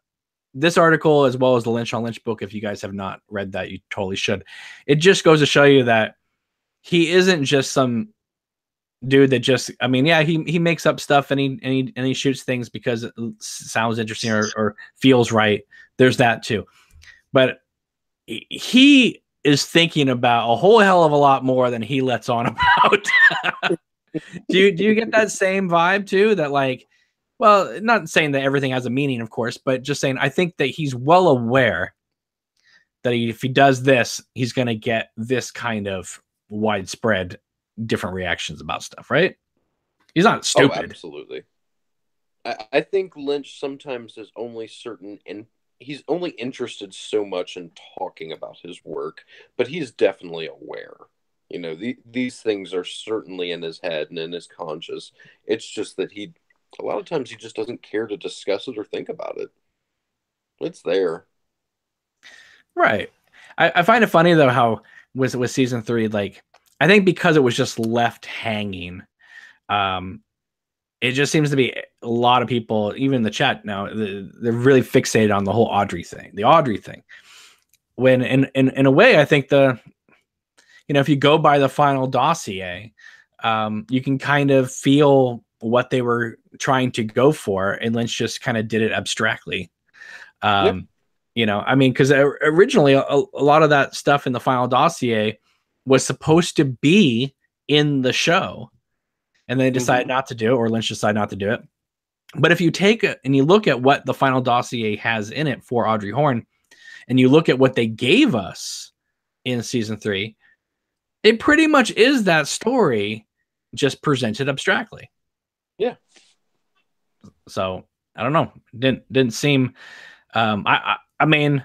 this article, as well as the Lynch on Lynch book, if you guys have not read that, you totally should. It just goes to show you that he isn't just some dude that just, I mean, yeah, he makes up stuff and he shoots things because it sounds interesting or feels right. There's that too. But he is thinking about a whole hell of a lot more than he lets on about. Do you get that same vibe too? That like, well, not saying that everything has a meaning, of course, but just saying I think that he's well aware that if he does this, he's going to get this kind of widespread different reactions about stuff, right? He's not stupid. Oh, absolutely. I think Lynch sometimes is only he's only interested so much in talking about his work, but he's definitely aware. You know, these things are certainly in his head and in his conscious. It's just that a lot of times he just doesn't care to discuss it or think about it. It's there. Right. I find it funny though how with season 3, like I think because it was just left hanging, it just seems to be a lot of people, even in the chat now, they're really fixated on the whole Audrey thing. When in a way, I think if you go by the final dossier, you can kind of feel what they were trying to go for, and Lynch just kind of did it abstractly. I mean, because originally a lot of that stuff in the final dossier was supposed to be in the show, and they decided not to do it, or Lynch decided not to do it. But if you take it and you look at what the final dossier has in it for Audrey Horne, and you look at what they gave us in season 3, it pretty much is that story just presented abstractly. Yeah. So I don't know. Didn't seem. I mean,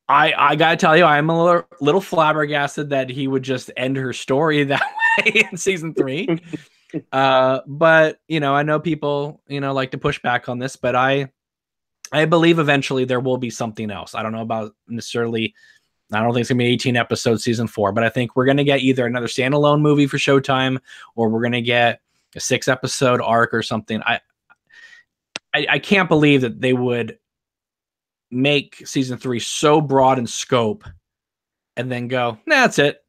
I gotta tell you, I'm a little flabbergasted that he would just end her story that way in season 3. But I know people like to push back on this, but I believe eventually there will be something else. I don't know about necessarily. I don't think it's gonna be 18 episodes season 4, but I think we're gonna get either another standalone movie for Showtime, or we're gonna get a 6-episode arc or something. I can't believe that they would make season 3 so broad in scope and then go, nah, that's it.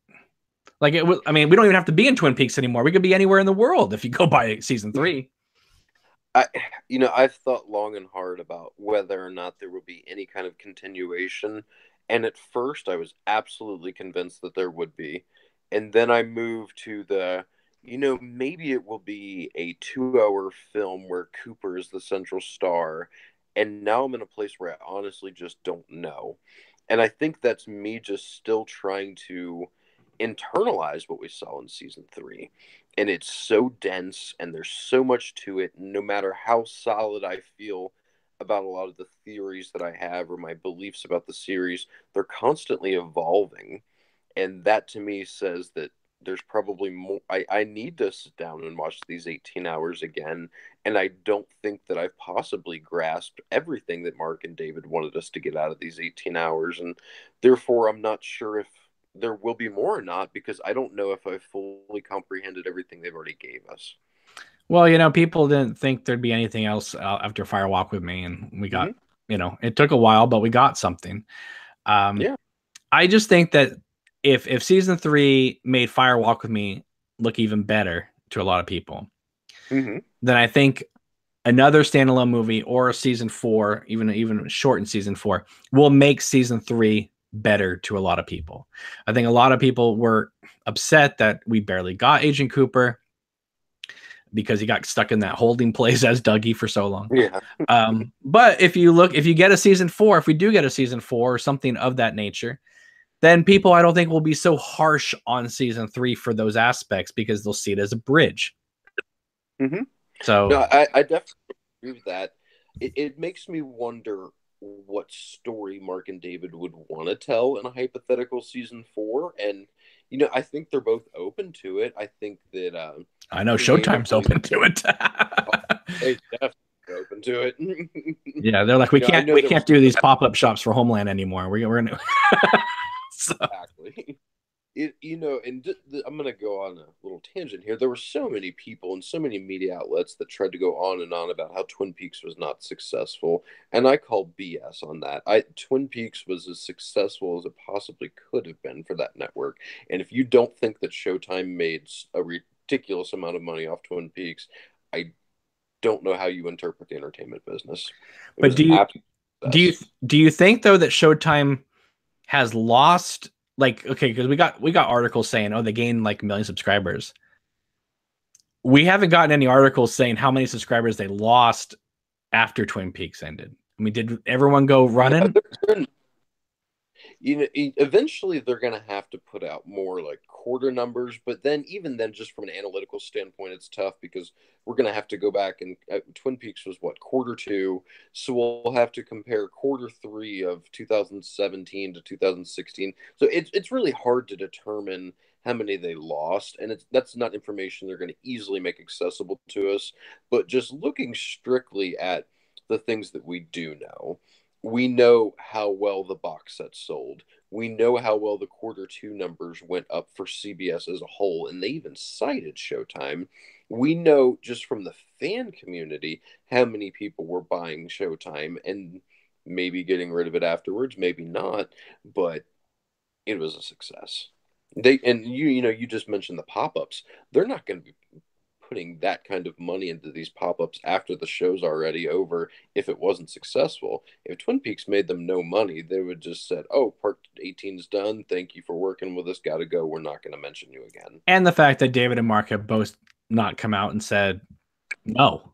Like it was, I mean, we don't even have to be in Twin Peaks anymore. We could be anywhere in the world if you go by season 3. I've thought long and hard about whether or not there would be any kind of continuation. And at first I was absolutely convinced that there would be. And then I moved to maybe it will be a 2-hour film where Cooper is the central star. And now I'm in a place where I honestly just don't know. And I think that's me just still trying to internalize what we saw in season 3. And it's so dense and there's so much to it. No matter how solid I feel about a lot of the theories that I have or my beliefs about the series, they're constantly evolving. And that to me says that there's probably more. I need to sit down and watch these 18 hours again. And I don't think that I've possibly grasped everything that Mark and David wanted us to get out of these 18 hours. And therefore, I'm not sure if there will be more or not, because I don't know if I've fully comprehended everything they've already gave us. Well, people didn't think there'd be anything else after Fire Walk with Me. And we got, it took a while, but we got something. Yeah. I just think that if season 3 made Fire Walk with Me look even better to a lot of people, then I think another standalone movie or a season 4, even shortened season 4, will make season 3 better to a lot of people. I think a lot of people were upset that we barely got Agent Cooper because he got stuck in that holding place as Dougie for so long. Yeah. But if you get a season 4, if we do get a season 4 or something of that nature, then people, I don't think, will be so harsh on season 3 for those aspects, because they'll see it as a bridge. So no, I definitely agree with that. It makes me wonder what story Mark and David would want to tell in a hypothetical season 4. And I think they're both open to it. I think that I know Showtime's open to it. They definitely open to it. Yeah, they're like, we can't do these pop-up shops for Homeland anymore. We're gonna Exactly. I'm going to go on a little tangent here. There were so many people and so many media outlets that tried to go on and on about how Twin Peaks was not successful, and I call BS on that. Twin Peaks was as successful as it possibly could have been for that network, and if you don't think that Showtime made a ridiculous amount of money off Twin Peaks, I don't know how you interpret the entertainment business. But do you think though that Showtime has lost, like, okay, because we got articles saying, oh, they gained like 1 million subscribers. We haven't gotten any articles saying how many subscribers they lost after Twin Peaks ended. I mean, did everyone go running? Eventually they're going to have to put out more like quarter numbers, but then even then, just from an analytical standpoint, it's tough because we're going to have to go back and Twin Peaks was quarter 2, so we'll have to compare quarter 3 of 2017 to 2016. So it's really hard to determine how many they lost, and that's not information they're going to easily make accessible to us. But just looking strictly at the things that we do know, we know how well the box set sold. We know how well the quarter 2 numbers went up for CBS as a whole, and they even cited Showtime. We know just from the fan community how many people were buying Showtime and maybe getting rid of it afterwards, maybe not, but it was a success. You just mentioned the pop-ups. They're not going to be putting that kind of money into these pop-ups after the show's already over if it wasn't successful. If Twin Peaks made them no money, they would just said, oh, part 18's done, thank you for working with us, gotta go, we're not going to mention you again. And the fact that David and Mark have both not come out and said no.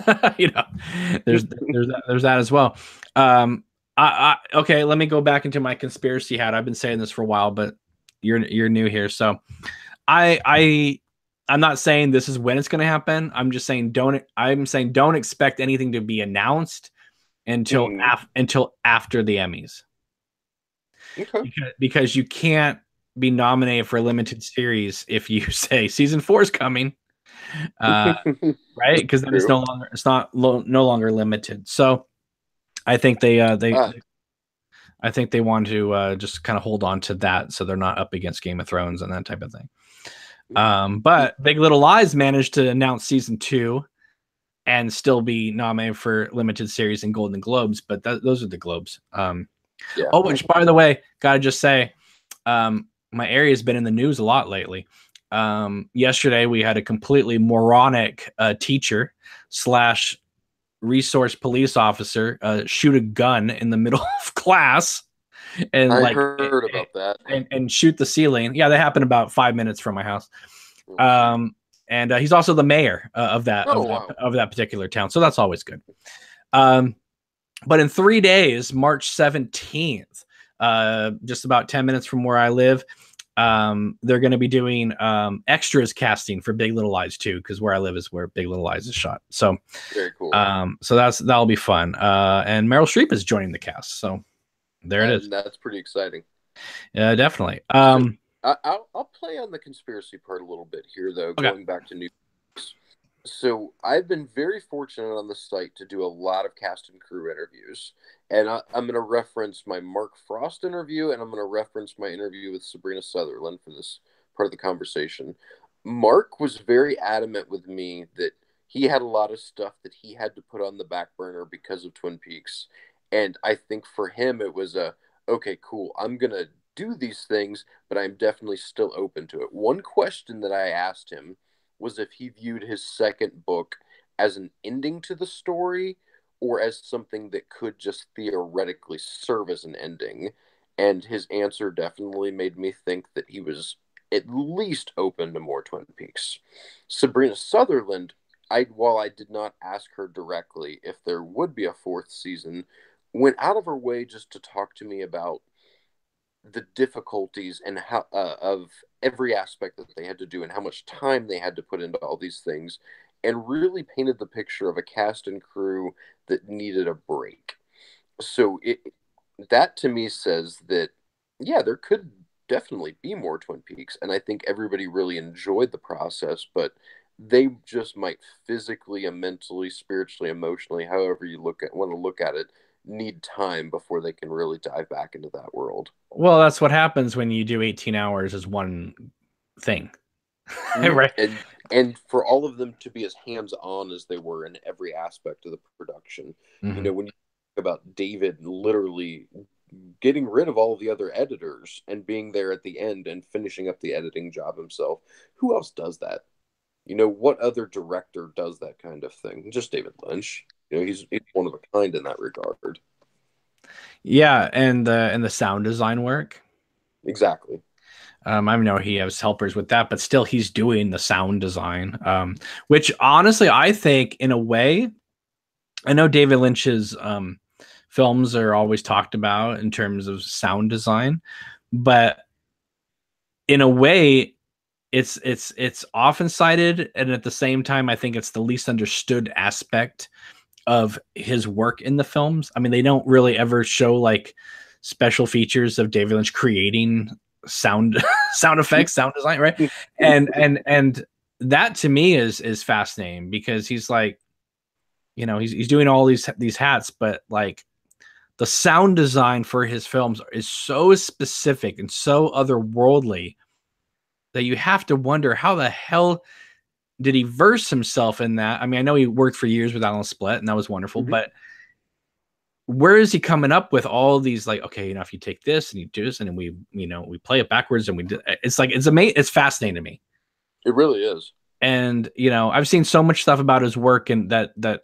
There's that as well. Okay, let me go back into my conspiracy hat. I've been saying this for a while, but you're new here, so I'm not saying this is when it's going to happen. I'm just saying don't expect anything to be announced until after the Emmys. Okay. Because you can't be nominated for a limited series if you say season 4 is coming, right? Because then it's no longer limited. So I think they want to just kind of hold on to that, so they're not up against Game of Thrones and that type of thing. But Big Little Lies managed to announce season 2 and still be nominated for limited series and Golden Globes, but those are the Globes. Yeah. Oh, which, by the way, gotta just say, my area has been in the news a lot lately. Yesterday we had a completely moronic teacher slash resource police officer shoot a gun in the middle of class and I like heard about that. and shoot the ceiling. Yeah, that happened about 5 minutes from my house. And he's also the mayor of that Oh, wow. of that particular town, so that's always good. But in 3 days, March 17th, just about 10 minutes from where I live, they're going to be doing extras casting for Big Little Lies 2, because where I live is where Big Little Lies is shot. So Very cool. so that'll be fun. And Meryl Streep is joining the cast, so there it is. That's pretty exciting. Yeah, definitely. I'll play on the conspiracy part a little bit here, though, going back to news. So I've been very fortunate on the site to do a lot of cast and crew interviews. And I'm going to reference my Mark Frost interview, and I'm going to reference my interview with Sabrina Sutherland for this part of the conversation. Mark was very adamant with me that he had a lot of stuff that he had to put on the back burner because of Twin Peaks. And I think for him, it was okay, cool, I'm going to do these things, but I'm definitely still open to it. One question that I asked him was if he viewed his second book as an ending to the story or as something that could just theoretically serve as an ending. And his answer definitely made me think that he was at least open to more Twin Peaks. Sabrina Sutherland, while I did not ask her directly if there would be a fourth season, went out of her way just to talk to me about the difficulties and how of every aspect that they had to do and how much time they had to put into all these things, and really painted the picture of a cast and crew that needed a break. So that to me says that, yeah, there could definitely be more Twin Peaks, and I think everybody really enjoyed the process, but they just might physically and mentally, spiritually, emotionally, however you want to look at it, need time before they can really dive back into that world. Well, that's what happens when you do 18 hours as one thing. Right. And for all of them to be as hands-on as they were in every aspect of the production. You know, when you think about David literally getting rid of all of the other editors and being there at the end and finishing up the editing job himself, who else does that? You know, what other director does that kind of thing? Just David Lynch. You know, he's one of a kind in that regard. Yeah, and the sound design work. Exactly. I know he has helpers with that, but still he's doing the sound design. Which honestly, I think in a way, I know David Lynch's films are always talked about in terms of sound design, but in a way, it's often cited, and at the same time, I think it's the least understood aspect of his work in the films. I mean, they don't really ever show like special features of David Lynch creating sound sound effects, sound design, right? And that to me is fascinating, because he's like, you know, he's doing all these hats, but like the sound design for his films is so specific and so otherworldly that you have to wonder how the hell did he verse himself in that. I mean, I know he worked for years with Alan Split, and that was wonderful, but where is he coming up with all these, like, okay, you know, if you take this and you do this and then we, you know, we play it backwards and we do, it's like, it's amazing. It's fascinating to me. It really is. And, you know, I've seen so much stuff about his work, and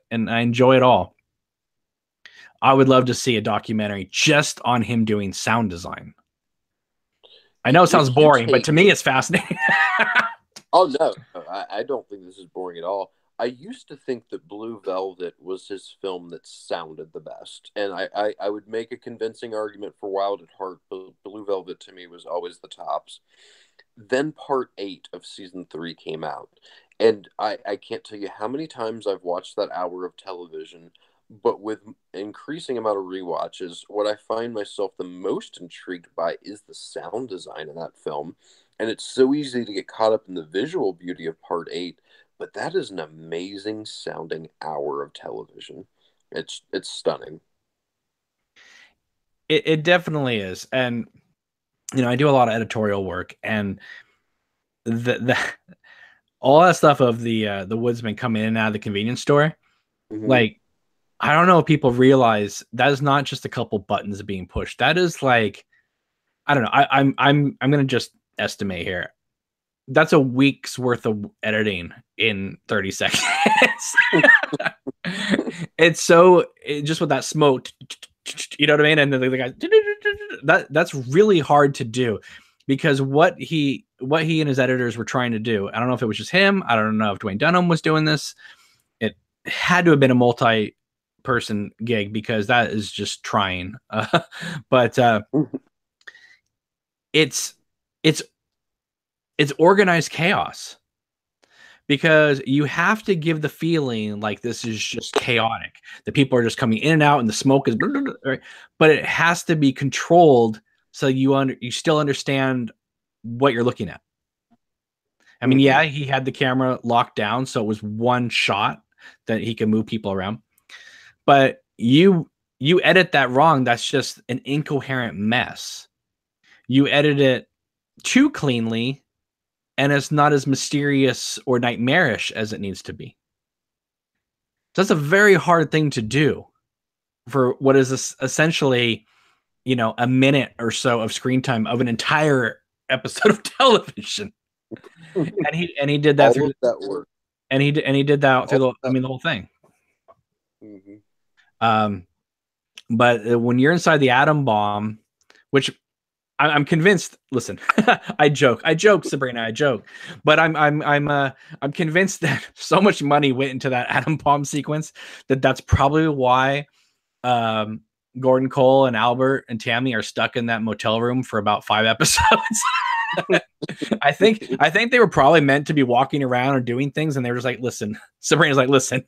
and I enjoy it all. I would love to see a documentary just on him doing sound design. I know it sounds boring, but to me, it's fascinating. Oh, no, I don't think this is boring at all. I used to think that Blue Velvet was his film that sounded the best. And I would make a convincing argument for Wild at Heart, but Blue Velvet to me was always the tops. Then part 8 of season 3 came out. And I can't tell you how many times I've watched that hour of television, but with increasing amount of rewatches, what I find myself the most intrigued by is the sound design in that film. And it's so easy to get caught up in the visual beauty of part 8, but that is an amazing sounding hour of television. It's stunning. It definitely is. And, you know, I do a lot of editorial work, and the all that stuff of the woodsman coming in and out of the convenience store, like, I don't know if people realize that is not just a couple buttons being pushed. That is like, I don't know. I'm gonna just estimate here. That's a week's worth of editing in 30 seconds. It's so just with that smoke, you know what I mean? And then the guy, that's really hard to do, because what he and his editors were trying to do, I don't know if it was just him. I don't know if Dwayne Dunham was doing this. It had to have been a multi-person gig, because that is just trying. But it's organized chaos, because you have to give the feeling like this is just chaotic. The people are just coming in and out, and the smoke is, right? But it has to be controlled so you still understand what you're looking at. I mean, yeah, he had the camera locked down, so it was one shot that he can move people around. But you edit that wrong, that's just an incoherent mess. You edit it too cleanly, and it's not as mysterious or nightmarish as it needs to be. So that's a very hard thing to do for what is essentially, a minute or so of screen time of an entire episode of television. And he did that through that work. And he did that through the whole thing. But when you're inside the atom bomb, which I'm convinced. Listen, I joke, Sabrina, I joke, but I'm convinced that so much money went into that atom bomb sequence that's probably why Gordon Cole and Albert and Tammy are stuck in that motel room for about 5 episodes. I think they were probably meant to be walking around or doing things, and they were just like, "Listen," Sabrina's like, "Listen,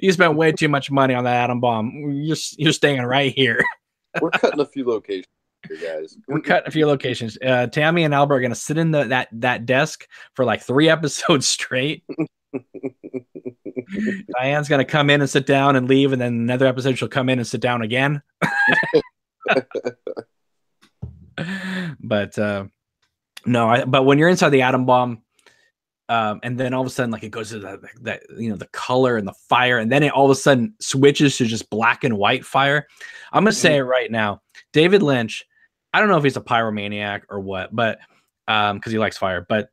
you spent way too much money on that atom bomb. You're staying right here." We're cutting a few locations. Guys, we're cutting a few locations. Tammy and Albert are going to sit in that desk for like 3 episodes straight. Diane's going to come in and sit down and leave, and then another episode she'll come in and sit down again. But but when you're inside the atom bomb, and then all of a sudden, like, it goes to that the color and the fire, and then it all of a sudden switches to just black and white fire. I'm gonna say it right now, David Lynch. I don't know if he's a pyromaniac or what, but because he likes fire, but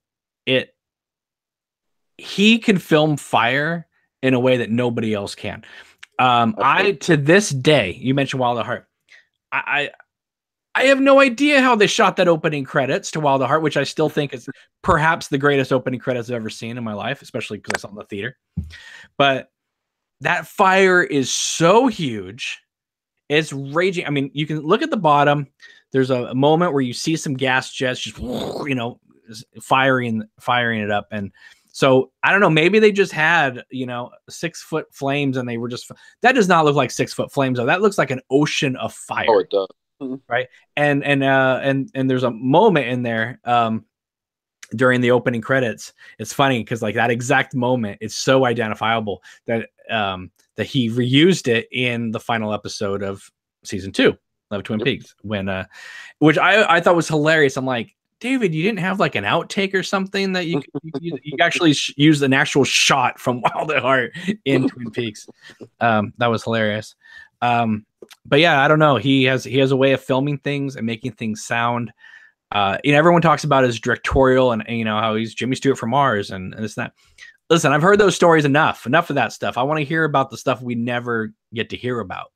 he can film fire in a way that nobody else can. To this day, you mentioned Wild at Heart. I have no idea how they shot that opening credits to Wild at Heart, which I still think is perhaps the greatest opening credits I've ever seen in my life, especially because I saw it in the theater. But that fire is so huge. It's raging. I mean, you can look at the bottom. There's a moment where you see some gas jets just, firing it up. And so I don't know, maybe they just had, 6-foot flames, and they were just, that does not look like 6-foot flames, though. That looks like an ocean of fire. Oh, it does. Right. And there's a moment in there during the opening credits. It's funny because, like, that exact moment, it's so identifiable that he reused it in the final episode of season 2 of Twin Peaks, when which I thought was hilarious. I'm like, David, you didn't have like an outtake or something that you actually used an actual shot from Wild at Heart in Twin Peaks. That was hilarious. But yeah, I don't know. He has a way of filming things and making things sound. Everyone talks about his directorial and how he's Jimmy Stewart from Mars and this and that. Listen, I've heard those stories enough of that stuff. I want to hear about the stuff we never get to hear about.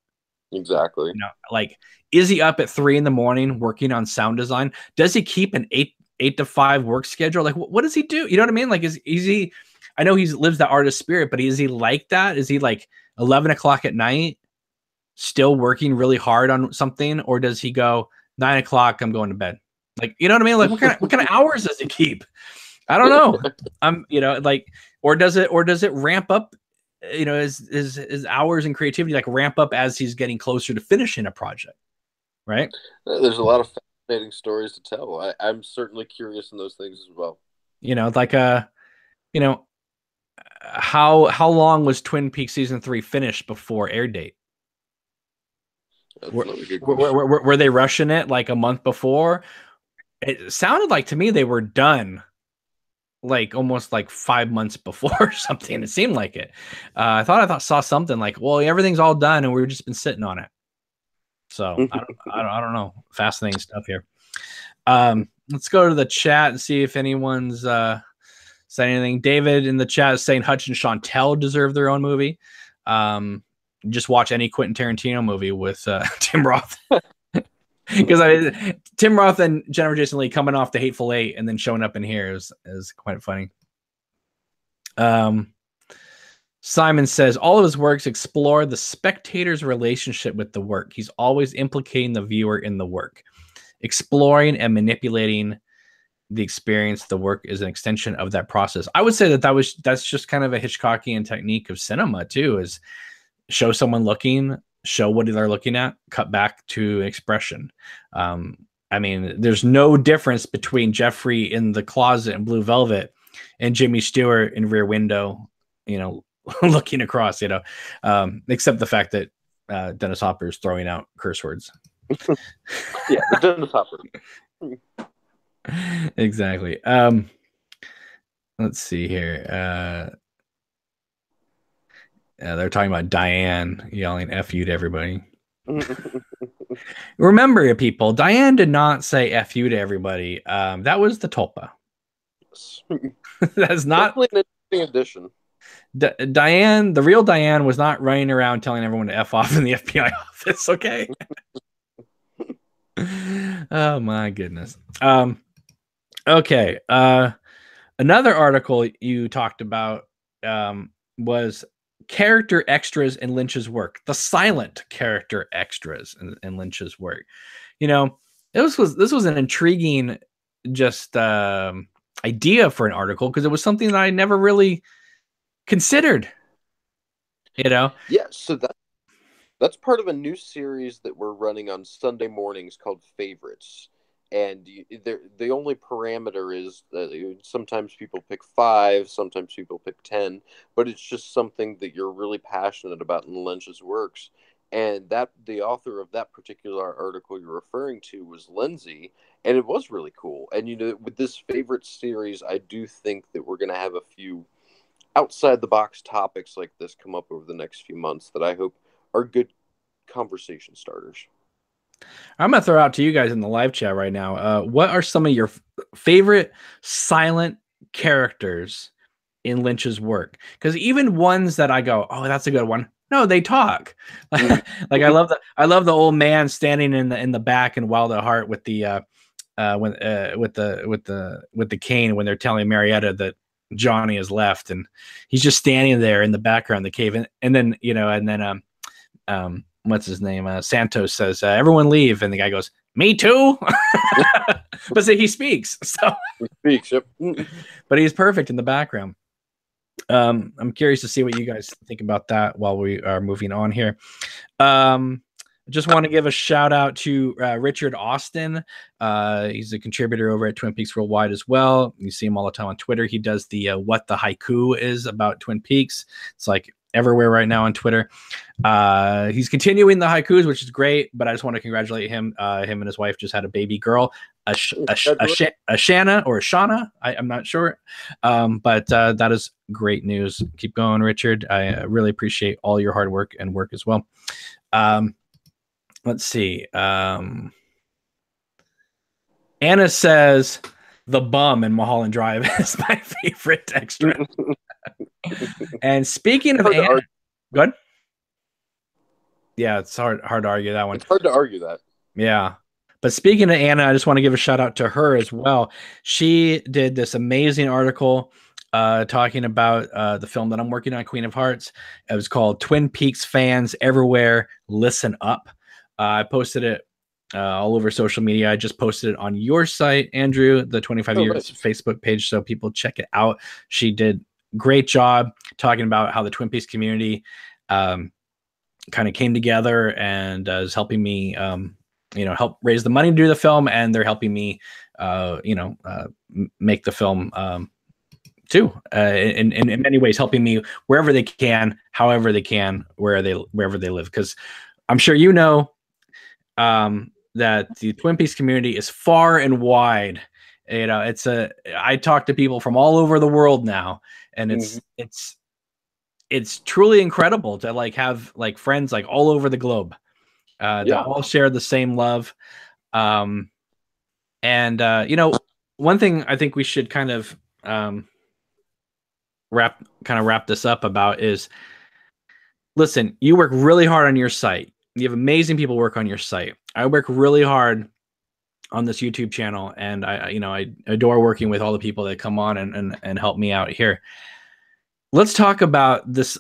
Exactly. Like, is he up at 3 a.m. working on sound design? Does he keep an 8 to 5 work schedule? Like, what does he do? You know what I mean? Like, is he? I know he lives that artist spirit, but is he like that? Is he like 11 o'clock at night still working really hard on something, or does he go 9 o'clock? I'm going to bed. Like, you know what I mean? Like, what kind of hours does he keep? I don't know. Or does it ramp up? His hours and creativity like ramp up as he's getting closer to finishing a project, right? There's a lot of fascinating stories to tell. I'm certainly curious in those things as well. How long was Twin Peaks season 3 finished before air date? Were they rushing it like a month before? It sounded like to me they were done like almost like 5 months before or something. It seemed like it. I thought saw something like, well, everything's all done and we've just been sitting on it. So I don't know. Fascinating stuff here. Let's go to the chat and see if anyone's said anything. David in the chat is saying Hutch and Chantel deserve their own movie. Just watch any Quentin Tarantino movie with Tim Roth. Because Tim Roth and Jennifer Jason Leigh coming off The Hateful Eight and then showing up in here is quite funny. Simon says all of his works explore the spectator's relationship with the work. He's always implicating the viewer in the work, exploring and manipulating the experience. The work is an extension of that process. I would say that's just kind of a Hitchcockian technique of cinema too, is show someone looking, show what they're looking at, cut back to expression. I mean, there's no difference between Jeffrey in the closet in Blue Velvet and Jimmy Stewart in Rear Window, looking across, except the fact that Dennis Hopper is throwing out curse words. Yeah, Dennis Hopper. Exactly. Let's see here. They're talking about Diane yelling F you to everybody. Remember, people, Diane did not say F you to everybody. That was the Tulpa. That's not an interesting addition. Diane, the real Diane, was not running around telling everyone to F off in the FBI office, okay? Oh, my goodness. Okay. Another article you talked about was character extras in Lynch's work, the silent character extras in Lynch's work. This was an intriguing just idea for an article, because it was something that I never really considered. Yeah, so that's part of a new series that we're running on Sunday mornings called Favorites. And the only parameter is that sometimes people pick 5, sometimes people pick 10, but it's just something that you're really passionate about in Lynch's works. And that the author of that particular article you're referring to was Lindsay, and it was really cool. And with this favorite series, I do think that we're going to have a few outside the box topics like this come up over the next few months that I hope are good conversation starters. I'm going to throw out to you guys in the live chat right now. What are some of your favorite silent characters in Lynch's work? Because even ones that I go, oh, that's a good one. No, they talk. Like I love the old man standing in the back in Wild at Heart with the with the cane when they're telling Marietta that Johnny has left, and he's just standing there in the background of the cave, and then what's his name? Santos says, everyone leave. And the guy goes, me too. But he speaks. So he speaks, yep. But he's perfect in the background. I'm curious to see what you guys think about that while we are moving on here. Just want to give a shout out to Richard Austin. He's a contributor over at Twin Peaks Worldwide as well. You see him all the time on Twitter. He does the What the Haiku is about Twin Peaks. It's like everywhere right now on Twitter. He's continuing the haikus, which is great, but I just want to congratulate him. Him and his wife just had a baby girl, a Shanna or a Shauna. I'm not sure. But that is great news. Keep going, Richard. I really appreciate all your hard work and work as well. Let's see. Anna says the bum in Mulholland Drive is my favorite extra. And speaking of Anna, good. Yeah, it's hard to argue that one. It's hard to argue that. Yeah. But speaking of Anna, I just want to give a shout out to her as well. She did this amazing article talking about the film that I'm working on, Queen of Hearts. It was called Twin Peaks Fans Everywhere, Listen Up. I posted it all over social media. I just posted it on your site, Andrew, the 25 Years nice. Facebook page, so people check it out. She did great job talking about how the Twin Peaks community kind of came together and is helping me, help raise the money to do the film, and they're helping me, make the film too. In many ways, helping me wherever they can, however they can, wherever they live. Because I'm sure that the Twin Peaks community is far and wide You know, I talk to people from all over the world now, and it's truly incredible to like have like friends like all over the globe that all share the same love. You know, one thing I think we should kind of wrap this up about is, listen, you work really hard on your site. You have amazing people work on your site. I work really hard on this YouTube channel, and I adore working with all the people that come on and help me out here. Let's talk about this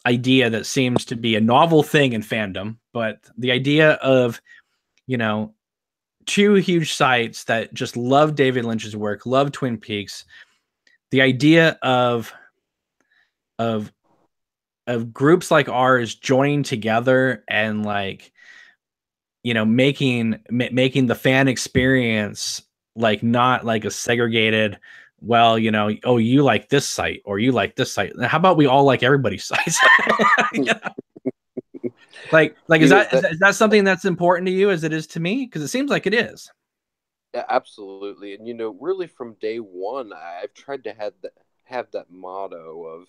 idea that seems to be a novel thing in fandom, but the idea of, you know, two huge sites that just love David Lynch's work, love Twin Peaks. The idea of groups like ours joining together and like, you know, making the fan experience like not like a segregated, well, you know, oh, you like this site or you like this site. How about we all like everybody's sites? Yeah. Like is that something that's important to you as it is to me? Because it seems like it is. Yeah, absolutely. And, you know, really from day one, I've tried to have that motto of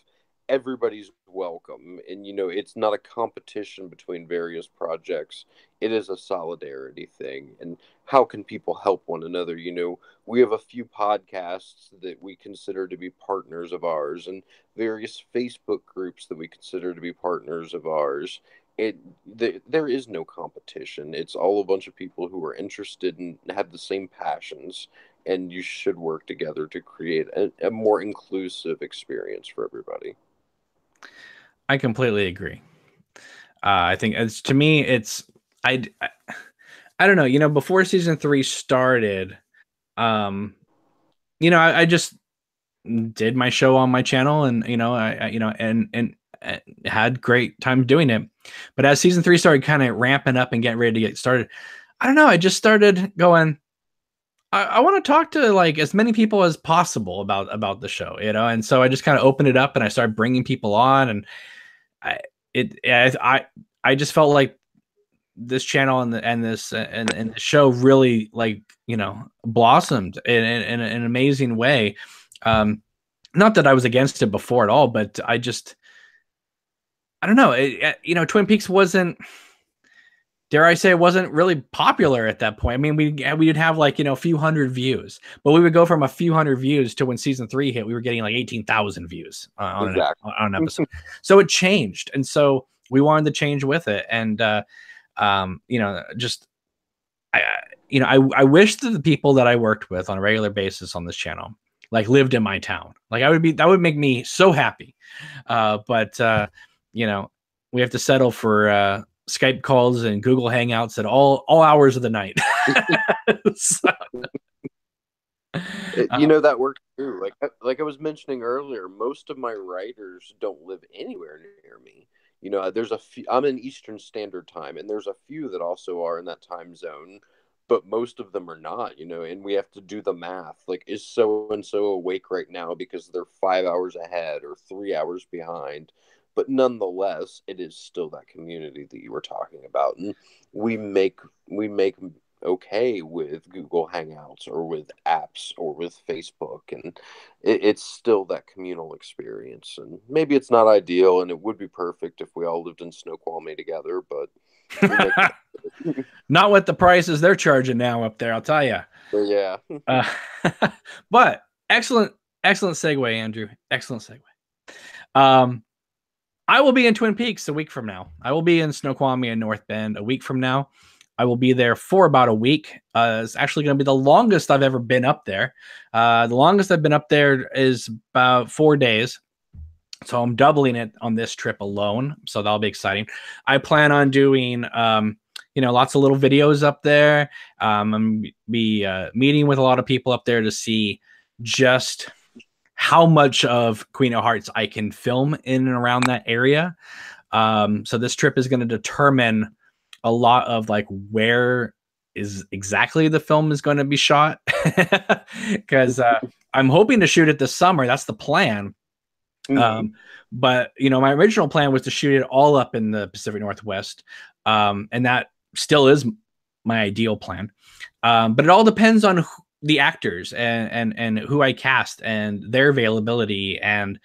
everybody's welcome. And, you know, it's not a competition between various projects. It is a solidarity thing. And how can people help one another? You know, we have a few podcasts that we consider to be partners of ours, and various Facebook groups that we consider to be partners of ours. There is no competition. It's all a bunch of people who are interested and have the same passions, and you should work together to create a more inclusive experience for everybody. I completely agree. I think to me, I don't know. You know, before season 3 started, you know, I just did my show on my channel, and you know, and had great time doing it. But as season 3 started kind of ramping up and getting ready to get started, I don't know, I just started going, I want to talk to like as many people as possible about the show, you know. And so I just kind of opened it up and I started bringing people on, and I just felt like this channel and the show really, like, you know, blossomed in an amazing way. Not that I was against it before at all, but I don't know. You know, Twin Peaks wasn't, dare I say, it wasn't really popular at that point. I mean, we'd have like, you know, a few hundred views, but we would go from a few hundred views to when season 3 hit, we were getting like 18,000 views on an episode. So it changed. And so we wanted to change with it. And, you know, just, I wish that the people that I worked with on a regular basis on this channel, like, lived in my town. Like, that would make me so happy. But you know, we have to settle for Skype calls and Google Hangouts at all hours of the night. So, you know, that works too. Like I was mentioning earlier, most of my writers don't live anywhere near me. You know, there's a few. I'm in Eastern Standard Time, and there's a few that also are in that time zone, but most of them are not. You know, and we have to do the math. Like, is so and so awake right now because they're 5 hours ahead or 3 hours behind? But nonetheless, it is still that community that you were talking about, and we make okay with Google Hangouts or with apps or with Facebook, and it's still that communal experience. And maybe it's not ideal, and it would be perfect if we all lived in Snoqualmie together, but not with the prices they're charging now up there, I'll tell you. Yeah. But excellent segue, Andrew. Excellent segue. I will be in Twin Peaks a week from now. I will be in Snoqualmie and North Bend a week from now. I will be there for about a week. It's actually going to be the longest I've ever been up there. The longest I've been up there is about 4 days. So I'm doubling it on this trip alone. So that'll be exciting. I plan on doing, you know, lots of little videos up there. I'm going to be meeting with a lot of people up there to see just how much of Queen of Hearts I can film in and around that area. So this trip is going to determine a lot of like where is exactly the film is going to be shot, because I'm hoping to shoot it this summer. That's the plan. But you know, my original plan was to shoot it all up in the Pacific Northwest, and that still is my ideal plan. But it all depends on the actors and who I cast and their availability. And,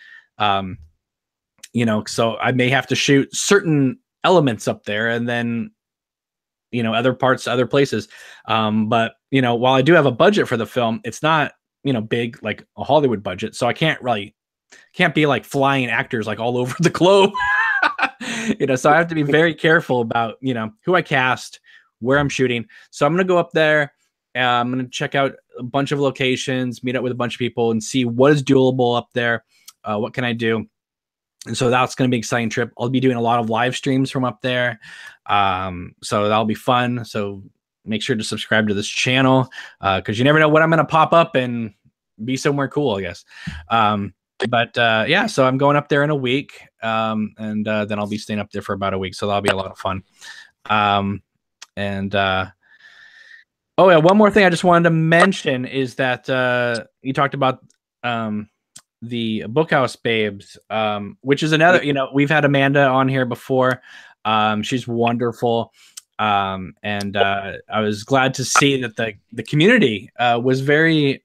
you know, so I may have to shoot certain elements up there and then, you know, other parts, other places. But, you know, while I do have a budget for the film, it's not, you know, big like a Hollywood budget. So I can't be like flying actors like all over the globe. You know, so I have to be very careful about, you know, who I cast, where I'm shooting. So I'm going to go up there. I'm going to check out a bunch of locations, meet up with a bunch of people and see what is doable up there. What can I do? And so that's going to be an exciting trip. I'll be doing a lot of live streams from up there. So that'll be fun. So make sure to subscribe to this channel because you never know when I'm going to pop up and be somewhere cool, I guess. But yeah, so I'm going up there in a week, and then I'll be staying up there for about a week. So that'll be a lot of fun. Oh yeah, one more thing I just wanted to mention is that you talked about the Bookhouse Babes, which is another. You know, we've had Amanda on here before. She's wonderful. And I was glad to see that the community was very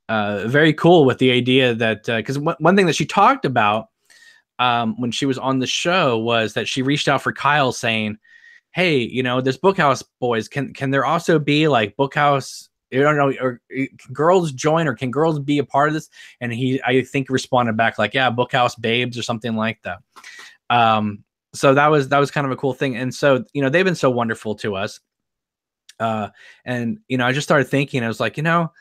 very cool with the idea that because one thing that she talked about when she was on the show was that she reached out for Kyle saying, hey, you know, this Bookhouse boys, can there also be like Bookhouse, you don't know, or can girls join, or can girls be a part of this? And he, I think, responded back like, yeah, Bookhouse Babes or something like that. So that was kind of a cool thing. And so, you know, they've been so wonderful to us. And, you know, I just started thinking, I was like, you know,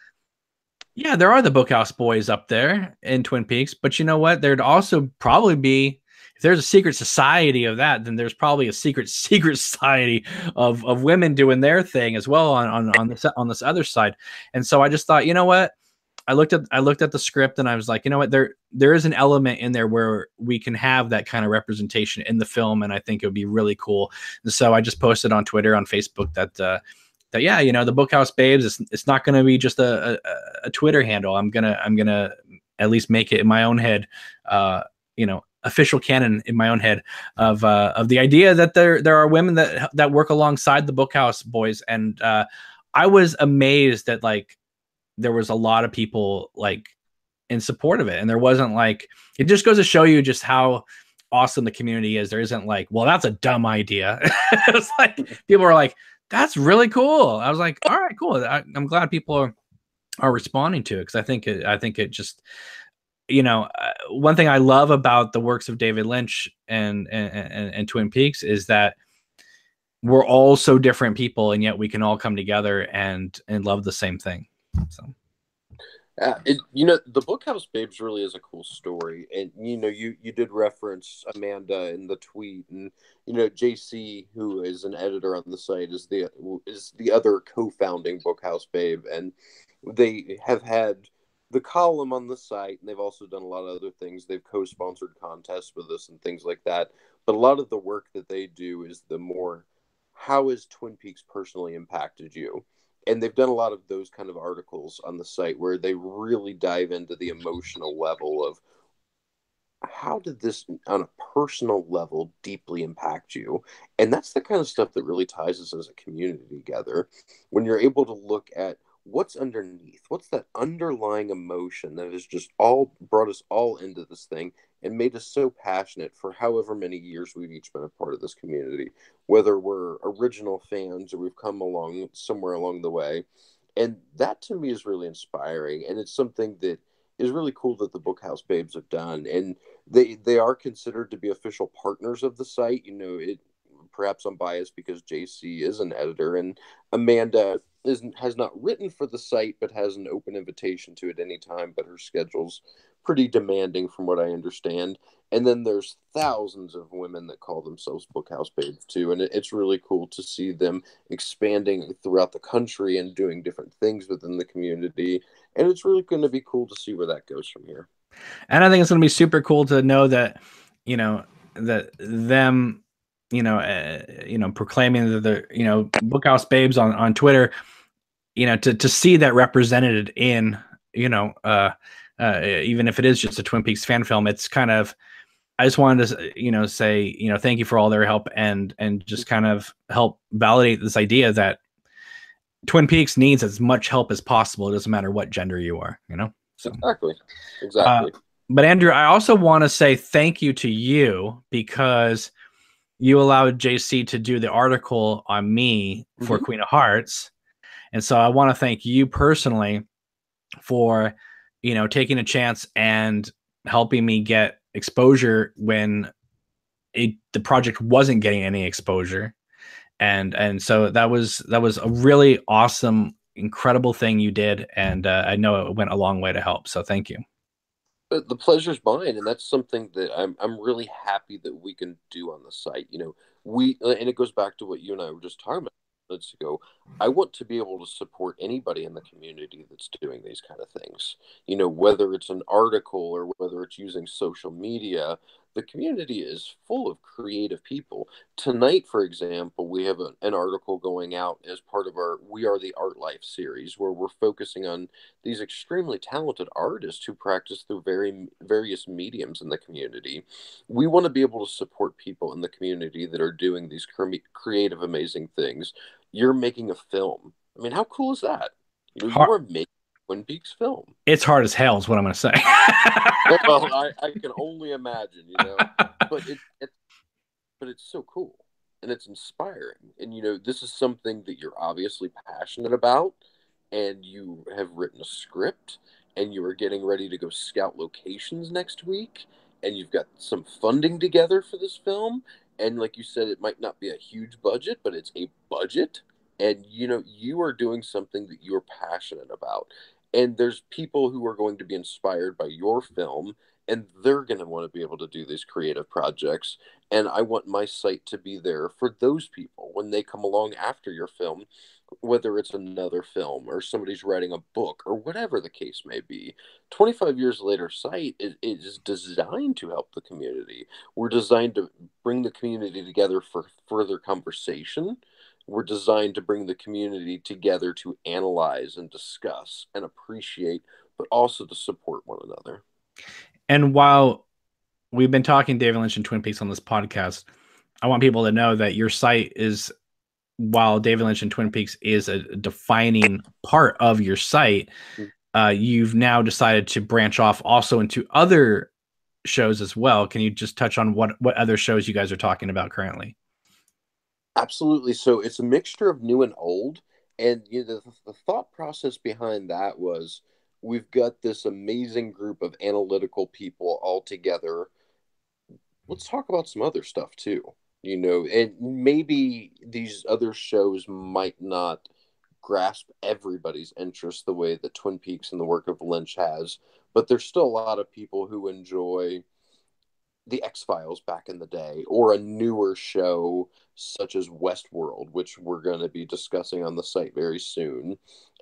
yeah, there are the Bookhouse boys up there in Twin Peaks, but you know what? There'd also probably be, if there's a secret society of that, then there's probably a secret society of women doing their thing as well on this other side. And so I just thought, you know what? I looked at the script and I was like, you know what? There is an element in there where we can have that kind of representation in the film, and I think it would be really cool. And so I just posted on Twitter, on Facebook that yeah, you know, the Bookhouse Babes, it's not going to be just a Twitter handle. I'm gonna at least make it in my own head, you know, official canon in my own head of the idea that there are women that work alongside the Bookhouse boys. And I was amazed that like there was a lot of people like in support of it, and there wasn't like, it just goes to show you just how awesome the community is. There isn't like, well, that's a dumb idea. It's like people are like, that's really cool. I was like, all right, cool. I'm glad people are responding to it, because I think it just, you know, one thing I love about the works of David Lynch and Twin Peaks is that we're all so different people, and yet we can all come together and love the same thing. So. You know, the Bookhouse Babes really is a cool story, and you know, you did reference Amanda in the tweet, and you know, JC, who is an editor on the site, is the other co-founding Bookhouse Babe, and they have had the column on the site, and they've also done a lot of other things. They've co-sponsored contests with us and things like that. But a lot of the work that they do is the more, how has Twin Peaks personally impacted you? And they've done a lot of those kind of articles on the site where they really dive into the emotional level of how did this on a personal level deeply impact you? And that's the kind of stuff that really ties us as a community together. When you're able to look at what's underneath, what's that underlying emotion that has just all brought us all into this thing and made us so passionate for however many years we've each been a part of this community, whether we're original fans or we've come along somewhere along the way. And that to me is really inspiring. And it's something that is really cool that the Bookhouse Babes have done. And they are considered to be official partners of the site. You know, perhaps I'm biased because JC is an editor and Amanda has not written for the site, but has an open invitation to at any time, but her schedule's pretty demanding from what I understand. And then there's thousands of women that call themselves Bookhouse Babes too. And it's really cool to see them expanding throughout the country and doing different things within the community. And it's really going to be cool to see where that goes from here. And I think it's going to be super cool to know that, you know, that them, you know, proclaiming that they're, you know, Bookhouse Babes on Twitter, you know, to see that represented in, you know, even if it is just a Twin Peaks fan film, it's kind of, I just wanted to, you know, say, you know, thank you for all their help and just kind of help validate this idea that Twin Peaks needs as much help as possible. It doesn't matter what gender you are, you know? So Exactly. uh, Exactly. but Andrew, I also want to say thank you to you because you allowed JC to do the article on me for Mm-hmm. Queen of Hearts. And so I want to thank you personally for, taking a chance and helping me get exposure when the project wasn't getting any exposure. And so that was a really awesome, incredible thing you did. And I know it went a long way to help. So thank you. The pleasure's mine, and that's something that I'm really happy that we can do on the site. And it goes back to what you and I were just talking about minutes ago. I want to be able to support anybody in the community that's doing these kind of things. Whether it's an article or whether it's using social media, the community is full of creative people. Tonight, for example, we have an article going out as part of our We Are the Art Life series, where we're focusing on these extremely talented artists who practice through various mediums in the community. We want to be able to support people in the community that are doing these creative, amazing things. You're making a film. I mean, how cool is that? You are making Twin Peaks film. It's hard as hell is what I'm going to say. Well, I can only imagine, but it's so cool and it's inspiring. And this is something that you're obviously passionate about, and you have written a script, and you are getting ready to go scout locations next week, and you've got some funding together for this film. And like you said, it might not be a huge budget, but it's a budget. And you are doing something that you're passionate about. And there's people who are going to be inspired by your film, and they're going to want to be able to do these creative projects. And I want my site to be there for those people when they come along after your film, whether it's another film or somebody's writing a book or whatever the case may be. 25 years later site is designed to help the community. We're designed to bring the community together for further conversation. We're designed to bring the community together to analyze and discuss and appreciate, but also to support one another. And while we've been talking David Lynch and Twin Peaks on this podcast, I want people to know that your site is, while David Lynch and Twin Peaks is a defining part of your site, you've now decided to branch off also into other shows as well. Can you just touch on what other shows you guys are talking about currently? Absolutely. So it's a mixture of new and old. And the thought process behind that was we've got this amazing group of analytical people all together. Let's talk about some other stuff too. And maybe these other shows might not grasp everybody's interest the way that Twin Peaks and the work of Lynch has, but there's still a lot of people who enjoy the X-Files back in the day, or a newer show such as Westworld, which we're going to be discussing on the site very soon.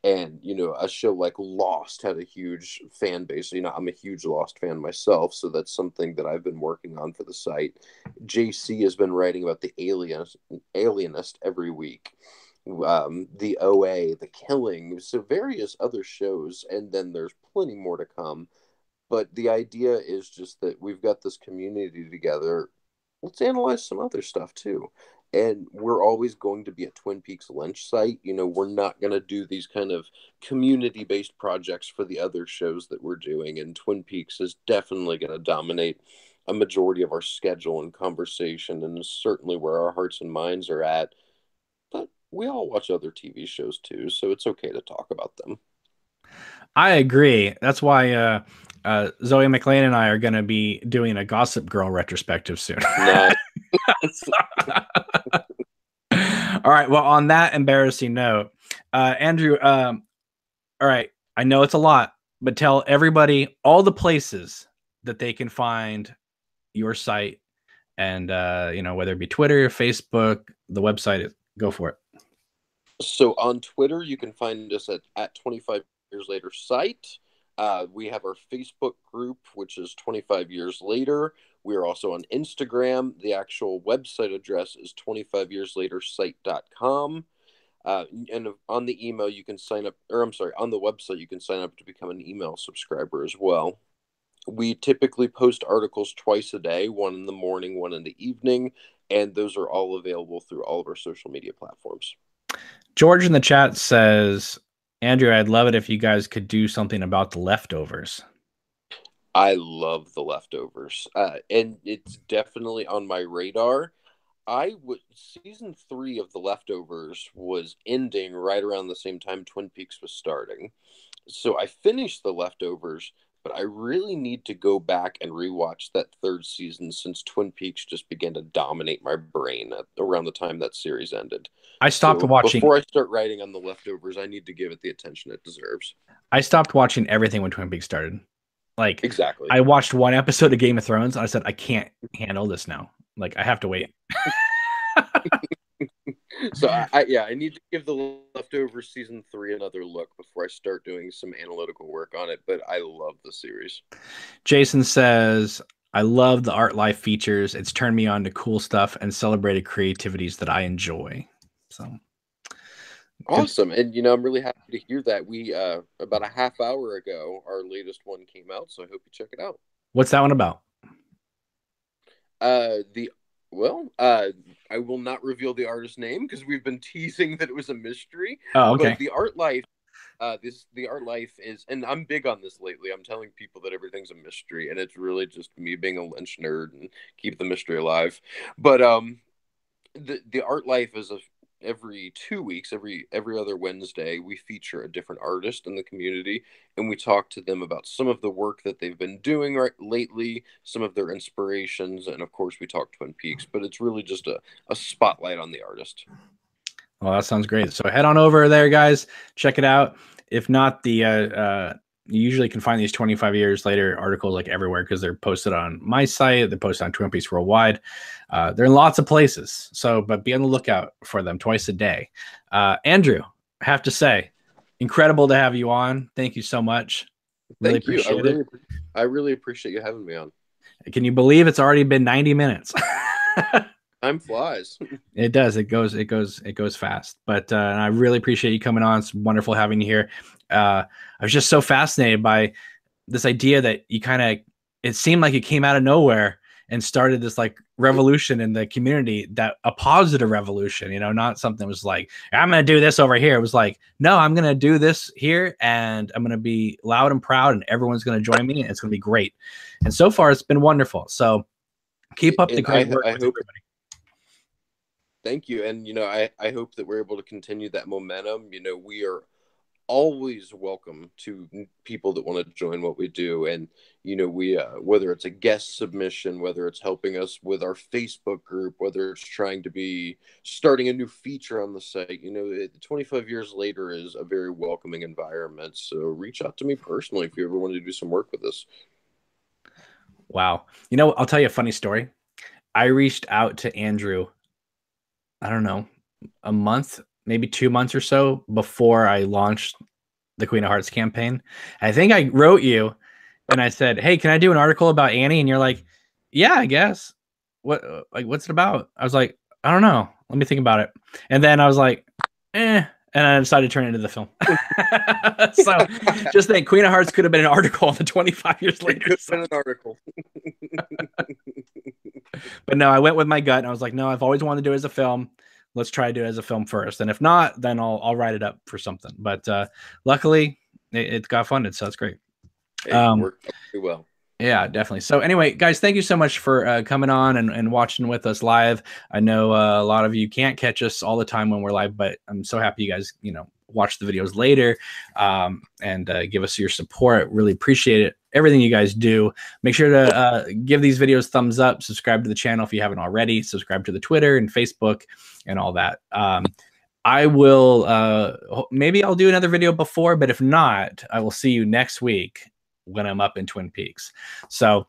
And, a show like Lost had a huge fan base. I'm a huge Lost fan myself, so that's something that I've been working on for the site. JC has been writing about the Alienist every week. The OA, The Killing, so various other shows, and then there's plenty more to come. But the idea is just that we've got this community together. Let's analyze some other stuff too. And we're always going to be a Twin Peaks Lynch site. We're not going to do these kind of community based projects for the other shows that we're doing. And Twin Peaks is definitely going to dominate a majority of our schedule and conversation, and certainly where our hearts and minds are at. But we all watch other TV shows too, so it's okay to talk about them. I agree. That's why Zoe McLean and I are going to be doing a Gossip Girl retrospective soon. Nice. All right. Well, on that embarrassing note, Andrew, all right. I know it's a lot, but tell everybody all the places that they can find your site, and whether it be Twitter, Facebook, the website. Go for it. So on Twitter, you can find us at 25 Years Later site. We have our Facebook group, which is 25 Years Later. We are also on Instagram. The actual website address is 25yearslatersite.com. And on the email, you can sign up, or I'm sorry, on the website, you can sign up to become an email subscriber as well. We typically post articles twice a day, one in the morning, one in the evening, and those are all available through all of our social media platforms. George in the chat says, Andrew, I'd love it if you guys could do something about the leftovers. I love the leftovers, and it's definitely on my radar. Season 3 of the leftovers was ending right around the same time Twin Peaks was starting, so I finished the leftovers. But I really need to go back and rewatch that third season since Twin Peaks just began to dominate my brain around the time that series ended. I stopped So watching. before I start writing on the leftovers, I need to give it the attention it deserves. I stopped watching everything when Twin Peaks started. Like, Exactly. I watched one episode of Game of Thrones. And I said, I can't handle this now. Like, I have to wait. So I need to give the leftovers season 3 another look before I start doing some analytical work on it. But I love the series. Jason says, I love the art life features. It's turned me on to cool stuff and celebrated creativities that I enjoy. So awesome. And I'm really happy to hear that. We about a half hour ago, our latest one came out, so I hope you check it out. What's that one about? I will not reveal the artist's name because we've been teasing that it was a mystery. Oh, okay. But the art life, the art life is, and I'm big on this lately. I'm telling people that everything's a mystery, and it's really just me being a Lynch nerd and keep the mystery alive. But the art life is every 2 weeks, every other Wednesday, we feature a different artist in the community, and we talk to them about some of the work that they've been doing lately, some of their inspirations, and of course, we talk Twin Peaks. But it's really just a spotlight on the artist. Well, that sounds great. So head on over there, guys. Check it out. If not, you usually can find these 25 years later articles like everywhere because they're posted on my site. They're posted on Twin Peaks Worldwide. They're in lots of places. So, but be on the lookout for them twice a day. Andrew, I have to say, incredible to have you on. Thank you so much. Really appreciate it. I really appreciate you having me on. Can you believe it's already been 90 minutes? Time flies. It does. It goes fast. But I really appreciate you coming on. It's wonderful having you here. I was just so fascinated by this idea that it seemed like it came out of nowhere and started this like revolution in the community, that a positive revolution, not something that was like, I'm going to do this over here. It was like, no, I'm going to do this here and I'm going to be loud and proud and everyone's going to join me and it's going to be great. And so far it's been wonderful. So keep up the great work with everybody. Thank you. And, I hope that we're able to continue that momentum. We are always welcome to people that want to join what we do. And, we, whether it's a guest submission, whether it's helping us with our Facebook group, whether it's trying to be starting a new feature on the site, 25 years later is a very welcoming environment. So reach out to me personally if you ever want to do some work with us. Wow. I'll tell you a funny story. I reached out to Andrew, I don't know, a month, maybe 2 months or so before I launched the Queen of Hearts campaign. I think I wrote you and I said, hey, can I do an article about Annie? And you're like, yeah, I guess. What's it about? I was like, I don't know. Let me think about it. And then I was like, and I decided to turn it into the film. So just think Queen of Hearts could have been an article on the 25 years later. It could have been an article. But no, I went with my gut and I was like, no, I've always wanted to do it as a film. Let's try to do it as a film first. And if not, then I'll write it up for something. But luckily it got funded. So that's great. It worked pretty well. Yeah, definitely. So anyway, guys, thank you so much for coming on and watching with us live. I know a lot of you can't catch us all the time when we're live, but I'm so happy you guys, watch the videos later and give us your support. Really appreciate it. Everything you guys do. Make sure to give these videos thumbs up, subscribe to the channel if you haven't already, subscribe to the Twitter and Facebook and all that. I will, maybe I'll do another video before, but if not, I will see you next week when I'm up in Twin Peaks. So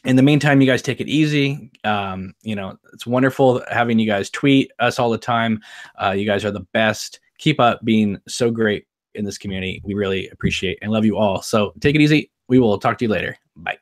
in the meantime, you guys take it easy. It's wonderful having you guys tweet us all the time. You guys are the best. Keep up being so great in this community. We really appreciate and love you all. So take it easy. We will talk to you later. Bye.